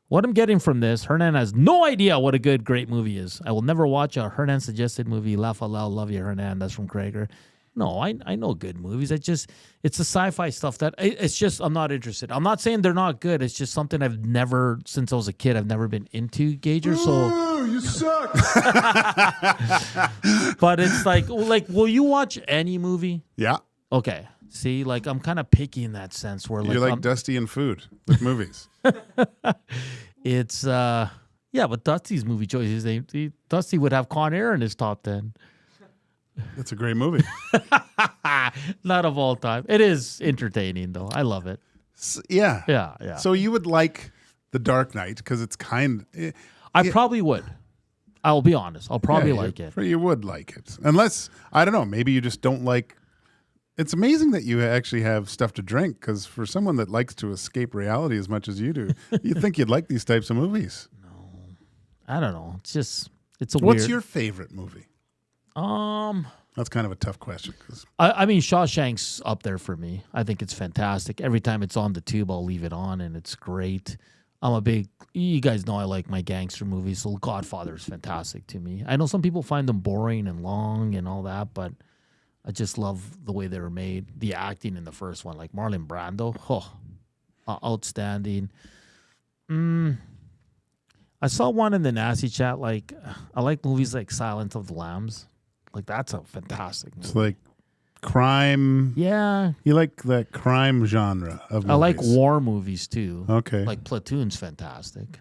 what I'm getting from this, Hernan has no idea what a great movie is. I will never watch a Hernan suggested movie. Laugh out loud, love you, Hernan. That's from Krager. No, I know good movies. It's the sci-fi stuff that it's just, I'm not interested. I'm not saying they're not good. It's just something I've never, since I was a kid, I've never been into, Gager. So you suck. But it's like, will you watch any movie? Yeah. Okay. See, like I'm kind of picky in that sense. Where You're like Dusty in food with movies. It's but Dusty's movie choices. Dusty would have Con Air in his top 10. That's a great movie. Not of all time. It is entertaining though. I love it. Yeah. So you would like The Dark Knight because it's I probably would. I'll be honest. I'll probably like it. You would like it. Unless, I don't know, maybe you just don't like. It's amazing that you actually have stuff to drink because for someone that likes to escape reality as much as you do, you'd think you'd like these types of movies. No. I don't know. It's What's your favorite movie? That's kind of a tough question. I mean, Shawshank's up there for me. I think it's fantastic. Every time it's on the tube, I'll leave it on, and it's great. You guys know I like my gangster movies, so Godfather's fantastic to me. I know some people find them boring and long and all that, but I just love the way they were made. The acting in the first one, like Marlon Brando, outstanding. I saw one in the nasty chat, like, I like movies like Silence of the Lambs. Like, that's a fantastic movie. It's like crime. Yeah. You like that crime genre of movies. I like war movies, too. Okay. Like, Platoon's fantastic.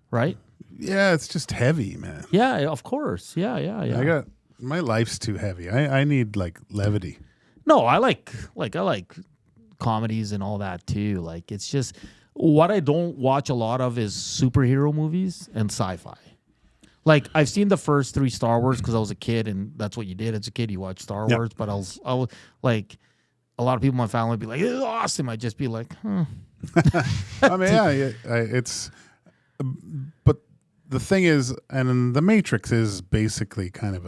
Right? Yeah, it's just heavy, man. Yeah, of course. Yeah. My life's too heavy. I need, like, levity. No, I like comedies and all that, too. Like, it's just, what I don't watch a lot of is superhero movies and sci-fi. Like, I've seen the first 3 Star Wars because I was a kid, and that's what you did as a kid. You watched Star Wars. But I was like, a lot of people in my family would be like, it's awesome. I'd just be like, I mean, it's, but the thing is, and The Matrix is basically kind of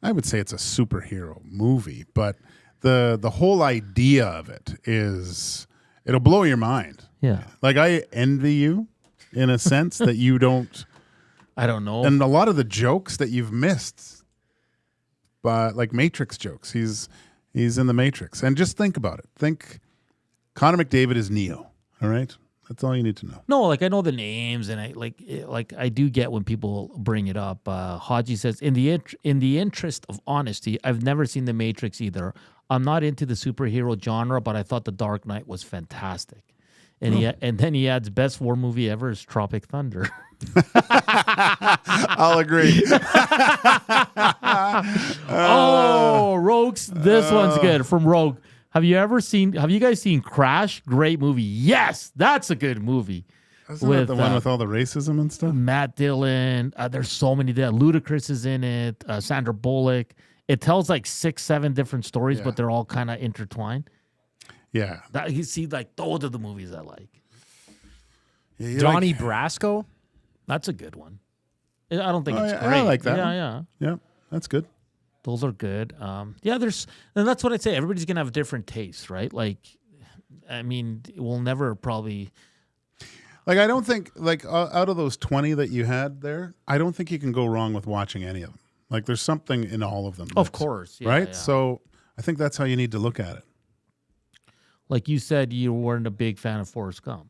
I would say it's a superhero movie, but the whole idea of it is, it'll blow your mind. Yeah. Like, I envy you in a sense that you don't. I don't know. And a lot of the jokes that you've missed, but like Matrix jokes, he's in the Matrix. And just think about it. Think Connor McDavid is Neo. All right, that's all you need to know. No, like, I know the names, and I do get when people bring it up. Haji says, in the interest of honesty, I've never seen the Matrix either. I'm not into the superhero genre, but I thought The Dark Knight was fantastic. And then he adds, best war movie ever is Tropic Thunder. I'll agree. Rogues, this one's good from Rogue. Have you guys seen Crash? Great movie. Yes, that's a good movie. Isn't that the one with all the racism and stuff? Matt Dillon. There's so many there. Ludacris is in it. Sandra Bullock. It tells like 6-7 different stories, but they're all kind of intertwined. Yeah. You see, like, those are the movies I like. Yeah, Donnie Brasco? That's a good one. I don't think it's great. I like that. Yeah, that's good. Those are good. And that's what I'd say. Everybody's gonna have different tastes, right? Like, I mean, we'll never probably. Like, I don't think, like, out of those 20 that you had there, I don't think you can go wrong with watching any of them. Like, there's something in all of them. Of course, right? Yeah. So I think that's how you need to look at it. Like you said, you weren't a big fan of Forrest Gump.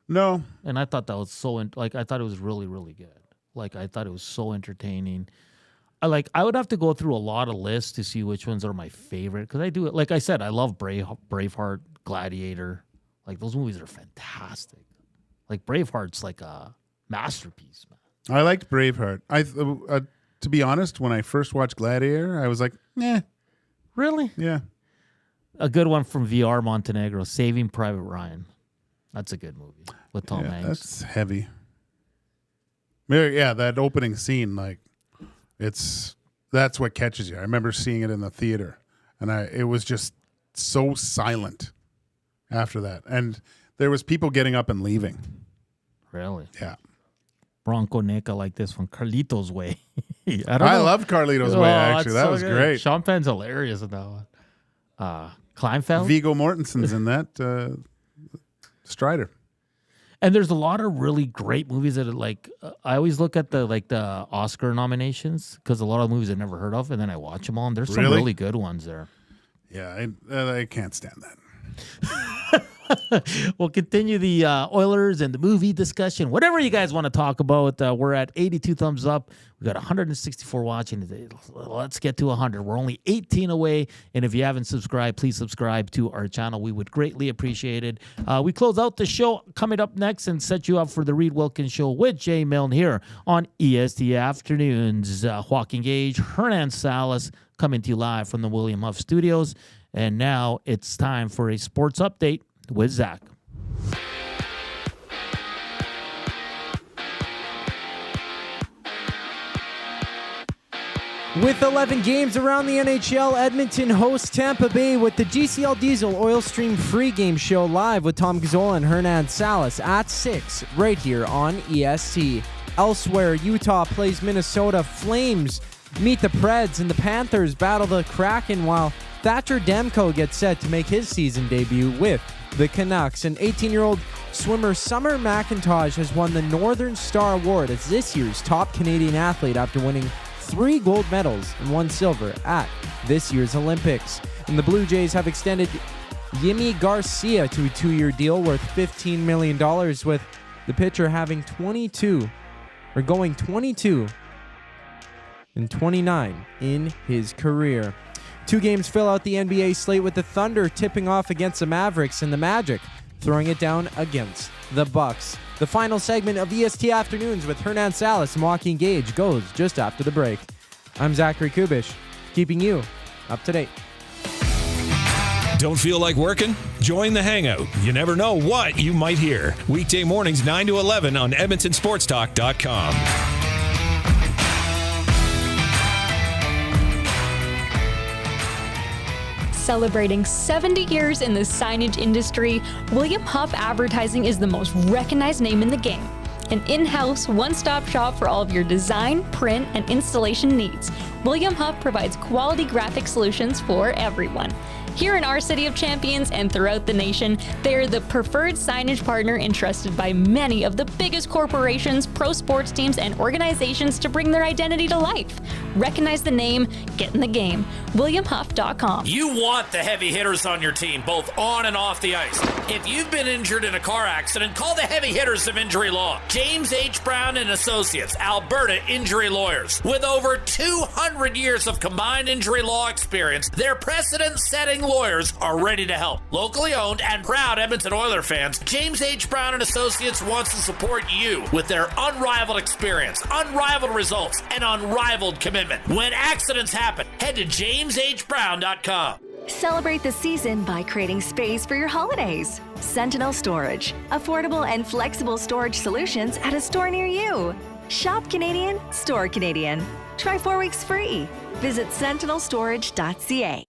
No. And I thought that was I thought it was really, really good. Like, I thought it was so entertaining. I would have to go through a lot of lists to see which ones are my favorite. Because I do it. Like I said, I love Braveheart, Gladiator. Like, those movies are fantastic. Like, Braveheart's like a masterpiece, man. I liked Braveheart. To be honest, when I first watched Gladiator, I was like, eh. Really? Yeah. A good one from VR Montenegro, Saving Private Ryan. That's a good movie with Tom Hanks. That's heavy. Yeah, that opening scene, like that's what catches you. I remember seeing it in the theater, and it was just so silent after that, and there was people getting up and leaving. Really? Yeah. Bronco Nick, I like this one. Carlito's Way. I love Carlito's Way, actually. That was great. Sean Penn's hilarious in that one. Kleinfeld? Viggo Mortensen's in that. Strider. And there's a lot of really great movies that are like, I always look at the Oscar nominations because a lot of movies I've never heard of, and then I watch them all, and there's some really good ones there. Yeah, I can't stand that. We'll continue the Oilers and the movie discussion. Whatever you guys want to talk about, we're at 82 thumbs up. We got 164 watching today. Let's get to 100. We're only 18 away, and if you haven't subscribed, please subscribe to our channel. We would greatly appreciate it. We close out the show coming up next and set you up for the Reed Wilkins Show with Jay Milne here on EST Afternoons. Joaquin Gage, Hernan Salas coming to you live from the William Huff Studios. And now it's time for a sports update with Zach. With 11 games around the NHL, Edmonton hosts Tampa Bay with the GCL Diesel Oil Stream pregame show live with Tom Gazzola and Hernan Salas at 6 right here on EST. Elsewhere, Utah plays Minnesota. Flames meet the Preds, and the Panthers battle the Kraken, while Thatcher Demko gets set to make his season debut with the Canucks. And 18-year-old swimmer Summer McIntosh has won the Northern Star Award as this year's top Canadian athlete after winning 3 gold medals and 1 silver at this year's Olympics. And the Blue Jays have extended Yimi Garcia to a 2-year deal worth $15 million, with the pitcher having going 22 and 29 in his career. 2 games fill out the NBA slate, with the Thunder tipping off against the Mavericks and the Magic throwing it down against the Bucks. The final segment of EST Afternoons with Hernan Salas and Joaquin Gage goes just after the break. I'm Zachary Kubusch, keeping you up to date. Don't feel like working? Join the Hangout. You never know what you might hear. Weekday mornings 9 to 11 on EdmontonSportsTalk.com. Celebrating 70 years in the signage industry, William Huff Advertising is the most recognized name in the game. An in-house, one-stop shop for all of your design, print, and installation needs. William Huff provides quality graphic solutions for everyone. Here in our City of Champions and throughout the nation, they are the preferred signage partner entrusted by many of the biggest corporations, pro sports teams, and organizations to bring their identity to life. Recognize the name, get in the game. WilliamHuff.com. You want the heavy hitters on your team, both on and off the ice. If you've been injured in a car accident, call the Heavy Hitters of Injury Law. James H. Brown and Associates, Alberta Injury Lawyers. With over 200 years of combined injury law experience, their precedent-setting lawyers are ready to help. Locally owned and proud Edmonton Oilers fans, James H. Brown and Associates wants to support you with their unrivaled experience, unrivaled results, and unrivaled commitment. When accidents happen, head to jameshbrown.com. Celebrate the season by creating space for your holidays. Sentinel Storage. Affordable and flexible storage solutions at a store near you. Shop Canadian, store Canadian. Try 4 weeks free. Visit sentinelstorage.ca.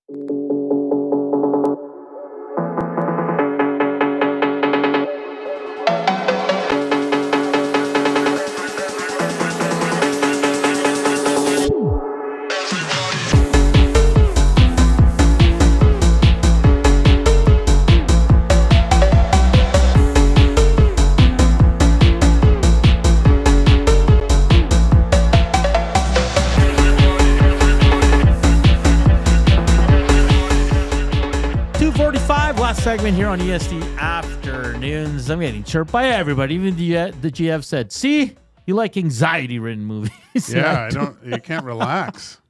Segment here on EST Afternoons. I'm getting chirped by everybody. Even the GF said, "See, you like anxiety-ridden movies." Yeah, you can't relax.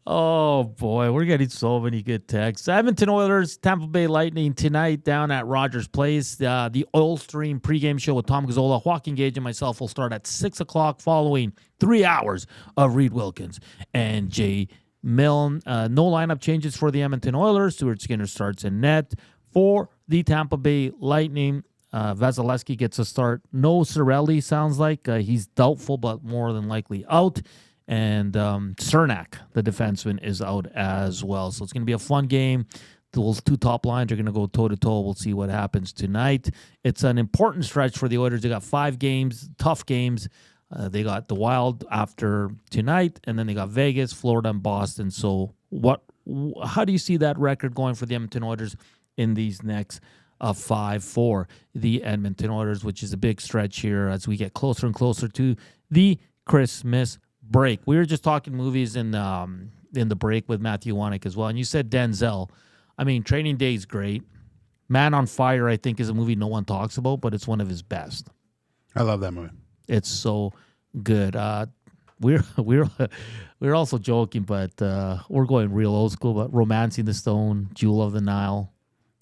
Oh boy, we're getting so many good texts. Edmonton Oilers, Tampa Bay Lightning tonight down at Rogers Place. The Oil Stream pregame show with Tom Gazzola, Joaquin Gage, and myself will start at 6 o'clock, following 3 hours of Reed Wilkins and Jay Milne. No lineup changes for the Edmonton Oilers. Stuart Skinner starts in net. For the Tampa Bay Lightning, Vasilevsky gets a start. No Cirelli, sounds like. He's doubtful, but more than likely out. And Cernak, the defenseman, is out as well. So it's going to be a fun game. Those two top lines are going to go toe-to-toe. We'll see what happens tonight. It's an important stretch for the Oilers. They got 5 games, tough games. They got the Wild after tonight, and then they got Vegas, Florida, and Boston. So how do you see that record going for the Edmonton Oilers in these next 5 for the Edmonton Oilers, which is a big stretch here as we get closer and closer to the Christmas break? We were just talking movies in the break with Matthew Wanek as well, and you said Denzel. I mean, Training Day is great. Man on Fire, I think, is a movie no one talks about, but it's one of his best. I love that movie. It's so good. We're also joking, but we're going real old school. But Romancing the Stone, Jewel of the Nile,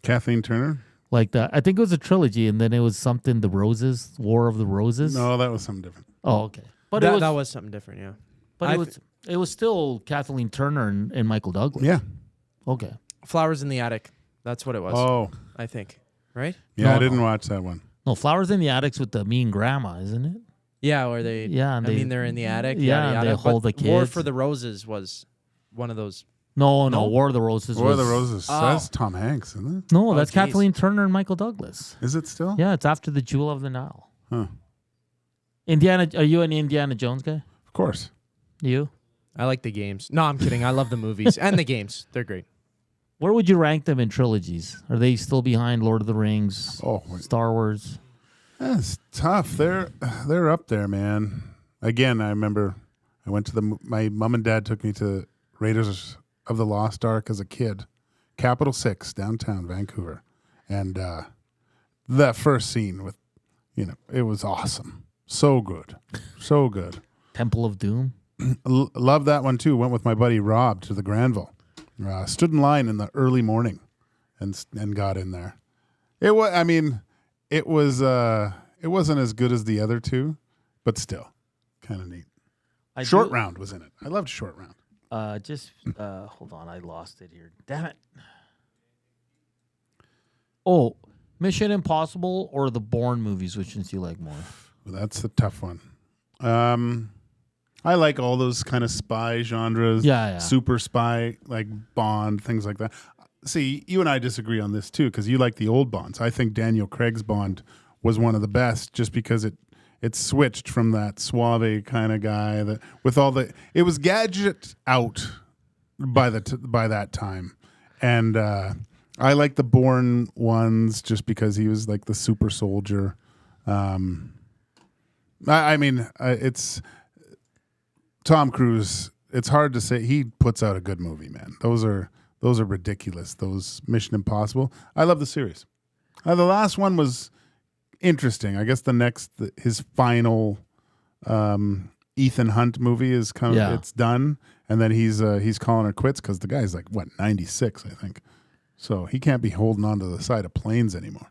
Kathleen Turner, like that. I think it was a trilogy, and then it was something. The Roses, War of the Roses. No, that was something different. Oh, okay. But that was something different. Yeah, but it was still Kathleen Turner and Michael Douglas. Yeah. Okay. Flowers in the Attic. That's what it was. Oh, I think. Right? Yeah, No, I didn't watch that one. No, Flowers in the Attic's with the mean grandma, isn't it? Yeah, where they. Yeah, and they're in the attic. Yeah, yada, and yada. they hold But the War kids. for the Roses was one of those. No, No? War of the Roses. War of the was- Roses. Oh. That's Tom Hanks, isn't it? No, Oh, that's geez. Kathleen Turner and Michael Douglas. Is it still? Yeah, it's after the Jewel of the Nile. Huh. Indiana, are you an Indiana Jones guy? Of course. You? I like the games. No, I'm kidding. I love the movies and the games. They're great. Where would you rank them in trilogies? Are they still behind Lord of the Rings, Star Wars? That's tough. They're up there, man. Again, I remember I went to my mom and dad took me to Raiders of the Lost Ark as a kid. Capital 6, downtown Vancouver. And that first scene with, it was awesome. So good. So good. Temple of Doom? Love that one too. Went with my buddy Rob to the Granville. Stood in line in the early morning and got in there. It wasn't as good as the other two, but still kind of neat. Short Round was in it. I loved Short Round. Hold on, I lost it here. Damn it. Oh, Mission Impossible or the Bourne movies, which ones do you like more? Well, that's the tough one. I like all those kind of spy genres. Yeah. Super spy, like Bond, things like that. See, you and I disagree on this too, because you like the old Bonds. I think Daniel Craig's Bond was one of the best, just because it switched from that suave kind of guy that with all the it was gadget out by that time, and I like the Bourne ones just because he was like the super soldier. It's Tom Cruise. It's hard to say. He puts out a good movie, man. Those are ridiculous. Those Mission Impossible. I love the series. The last one was interesting. I guess his final Ethan Hunt movie is it's done, and then he's calling it quits because the guy's like 96, I think. So he can't be holding on to the side of planes anymore.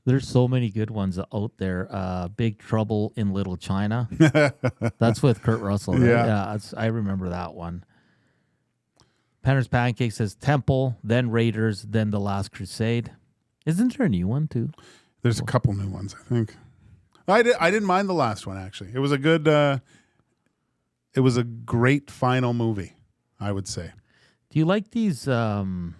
There's so many good ones out there. Big Trouble in Little China. That's with Kurt Russell, right? Yeah, I remember that one. Penner's Pancake says Temple, then Raiders, then The Last Crusade. Isn't there a new one too? There's a couple new ones, I think. I didn't mind the last one, actually. It was a good. It was a great final movie, I would say. Do you like these? Where'd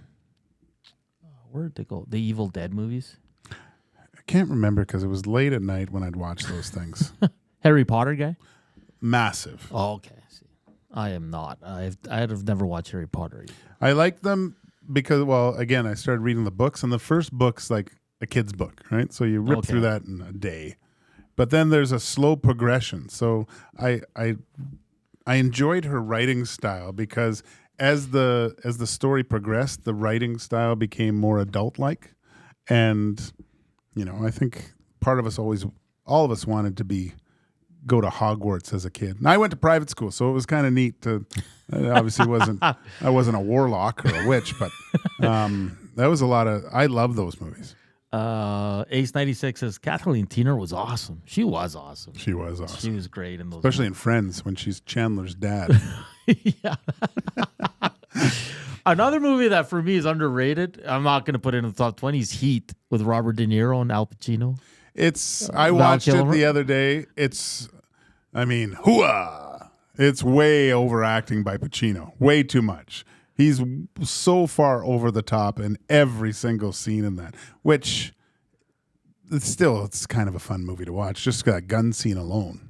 they go? The Evil Dead movies. I can't remember because it was late at night when I'd watch those things. Harry Potter guy? Massive. Oh, okay. See, I am not. I've never watched Harry Potter either. I like them because, well, again, I started reading the books, and the first book's like a kid's book, right? So you rip through that in a day. But then there's a slow progression. So I enjoyed her writing style because as the story progressed, the writing style became more adult-like. And, I think part of us all of us wanted to go to Hogwarts as a kid. And I went to private school, so it was kind of neat to, obviously I wasn't a warlock or a witch, but that was I love those movies. Ace 96 says Kathleen Turner was awesome. She was awesome. She was awesome. She was great in those Especially movies. in Friends when she's Chandler's dad. Yeah. Another movie that for me is underrated. I'm not going to put it in the top 20. Is Heat with Robert De Niro and Al Pacino. I watched it the other day. Hooah! It's way overacting by Pacino. Way too much. He's so far over the top in every single scene in that, which it's kind of a fun movie to watch. Just that gun scene alone.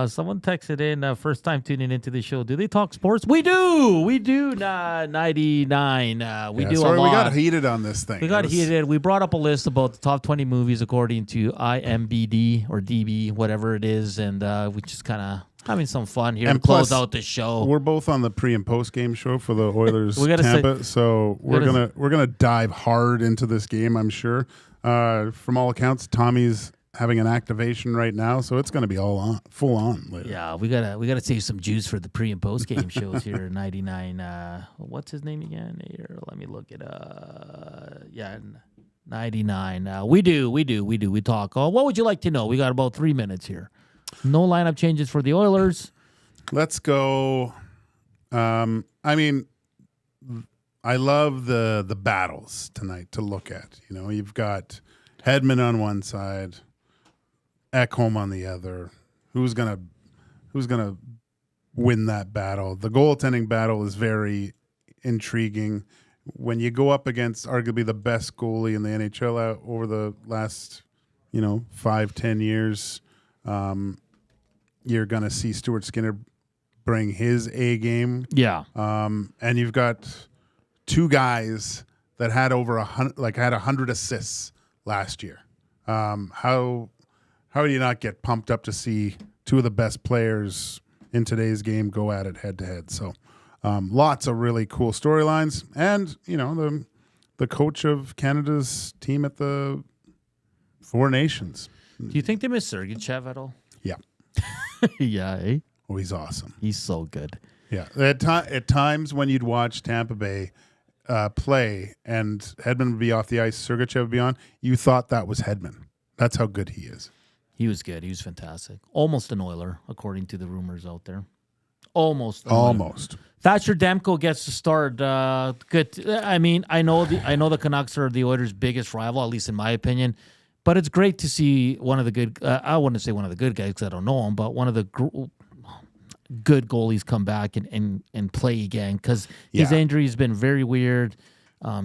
Someone texted in, first time tuning into the show. Do they talk sports? We do. 99. We do a lot. We got heated on this thing. We got heated. We brought up a list about the top 20 movies according to IMBd or DB, whatever it is, and we just kind of having some fun here to close out the show. We're both on the pre and post game show for the Oilers Tampa, so we're gonna dive hard into this game. I'm sure. From all accounts, Tommy's having an activation right now, so it's going to be full on later. Yeah, we gotta save some juice for the pre and post game shows here. 99. What's his name again? Here, let me look it up. 99. We do. We talk. Oh, what would you like to know? We got about 3 minutes here. No lineup changes for the Oilers. Let's go. I love the battles tonight to look at. You know, you've got Hedman on one side, Ekholm on the other. Who's gonna win that battle? The goaltending battle is very intriguing. When you go up against arguably the best goalie in the NHL over the last, 5-10 years, you're gonna see Stuart Skinner bring his A game. Yeah. And you've got two guys that had over 100 assists last year. How do you not get pumped up to see two of the best players in today's game go at it head to head? So lots of really cool storylines, and the coach of Canada's team at the Four Nations. Do you think they miss Sergachev at all? Yeah. Yeah. Eh? Oh, he's awesome. He's so good. Yeah. At times when you'd watch Tampa Bay play and Hedman would be off the ice, Sergachev would be on, you thought that was Hedman. That's how good he is. He was good. He was fantastic. Almost an Oiler, according to the rumors out there. Almost. Thatcher Demko gets to start. Good. I mean, I know the Canucks are the Oilers' biggest rival, at least in my opinion. But it's great to see one of the good. I wouldn't say one of the good guys because I don't know him, but one of the good goalies come back and play again, because his injury has been very weird.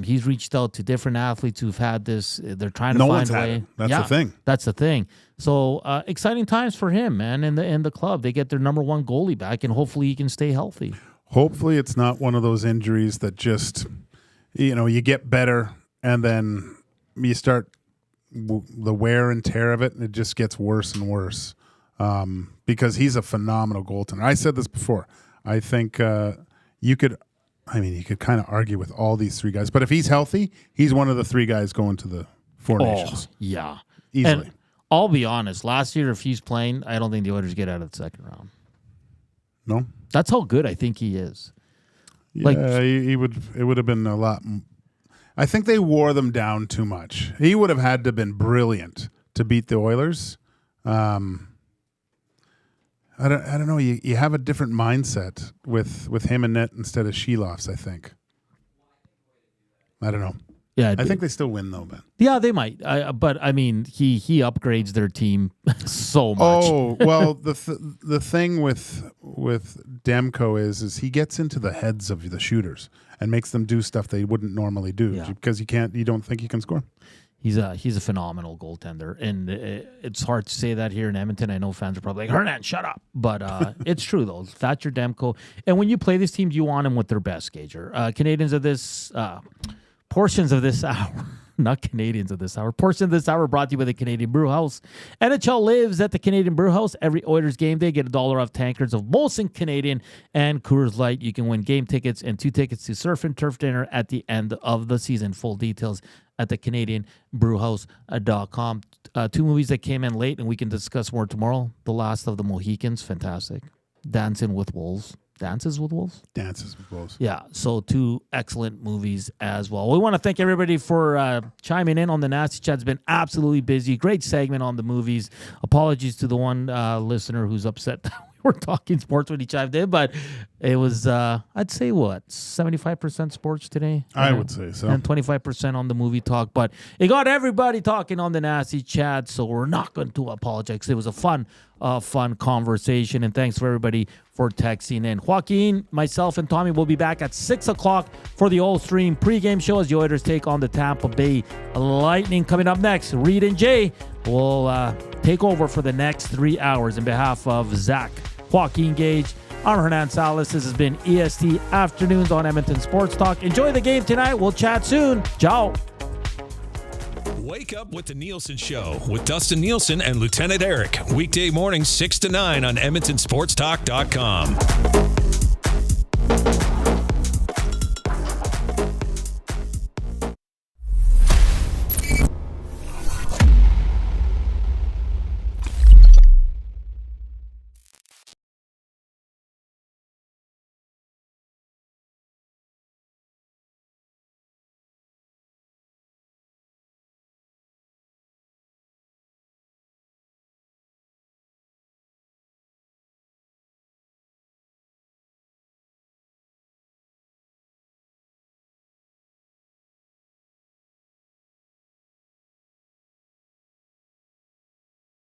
He's reached out to different athletes who've had this. They're trying to find a way. That's the thing. So exciting times for him, man, and the club. They get their number one goalie back, and hopefully he can stay healthy. Hopefully it's not one of those injuries that just, you get better and then you start the wear and tear of it, and it just gets worse and worse. Because he's a phenomenal goaltender. I said this before. I think you could kind of argue with all these three guys, but if he's healthy, he's one of the three guys going to the Four Nations. Yeah. Easily. And I'll be honest, last year, if he's playing, I don't think the Oilers get out of the second round. No? That's how good I think he is. Yeah, it would have been a lot. I think they wore them down too much. He would have had to have been brilliant to beat the Oilers. I don't know. You have a different mindset with him in net instead of Sheloff's, I think. I don't know. Yeah, I think they still win though, Ben. Yeah, they might. But I mean, he upgrades their team so much. Oh well, the thing with Demko is he gets into the heads of the shooters and makes them do stuff they wouldn't normally do because you don't think he can score. He's a phenomenal goaltender, and it's hard to say that here in Edmonton. I know fans are probably like, Hernan, shut up. But it's true, though. Thatcher Demko. And when you play these teams, you want them with their best, Gager. Canadians of this, portions of this hour, not Canadians of this hour, portions of this hour brought to you by the Canadian Brew House. NHL lives at the Canadian Brew House. Every Oilers game day, get $1 off tankers of Molson Canadian and Coors Light. You can win game tickets and 2 tickets to Surf and Turf Dinner at the end of the season. Full details at the CanadianBrewHouse.com. 2 movies that came in late, and we can discuss more tomorrow. The Last of the Mohicans, fantastic. Dances with Wolves. Yeah, so 2 excellent movies as well. We want to thank everybody for chiming in on the Nasty Chat. It's been absolutely busy. Great segment on the movies. Apologies to the one listener who's upset that we were talking sports when he chimed in, but it was, I'd say, 75% sports today? I would say so. And 25% on the movie talk. But it got everybody talking on the nasty chat, so we're not going to apologize. It was a fun conversation, and thanks for everybody for texting in. Joaquin, myself, and Tommy will be back at 6 o'clock for the Oil Stream pregame show as the Oilers take on the Tampa Bay Lightning. Coming up next, Reed and Jay will take over for the next 3 hours. In behalf of Zach, Joaquin Gage, I'm Hernan Salas. This has been EST Afternoons on Edmonton Sports Talk. Enjoy the game tonight. We'll chat soon. Ciao. Wake up with the Nielsen Show with Dustin Nielsen and Lieutenant Eric. Weekday mornings 6 to 9 on EdmontonSportsTalk.com.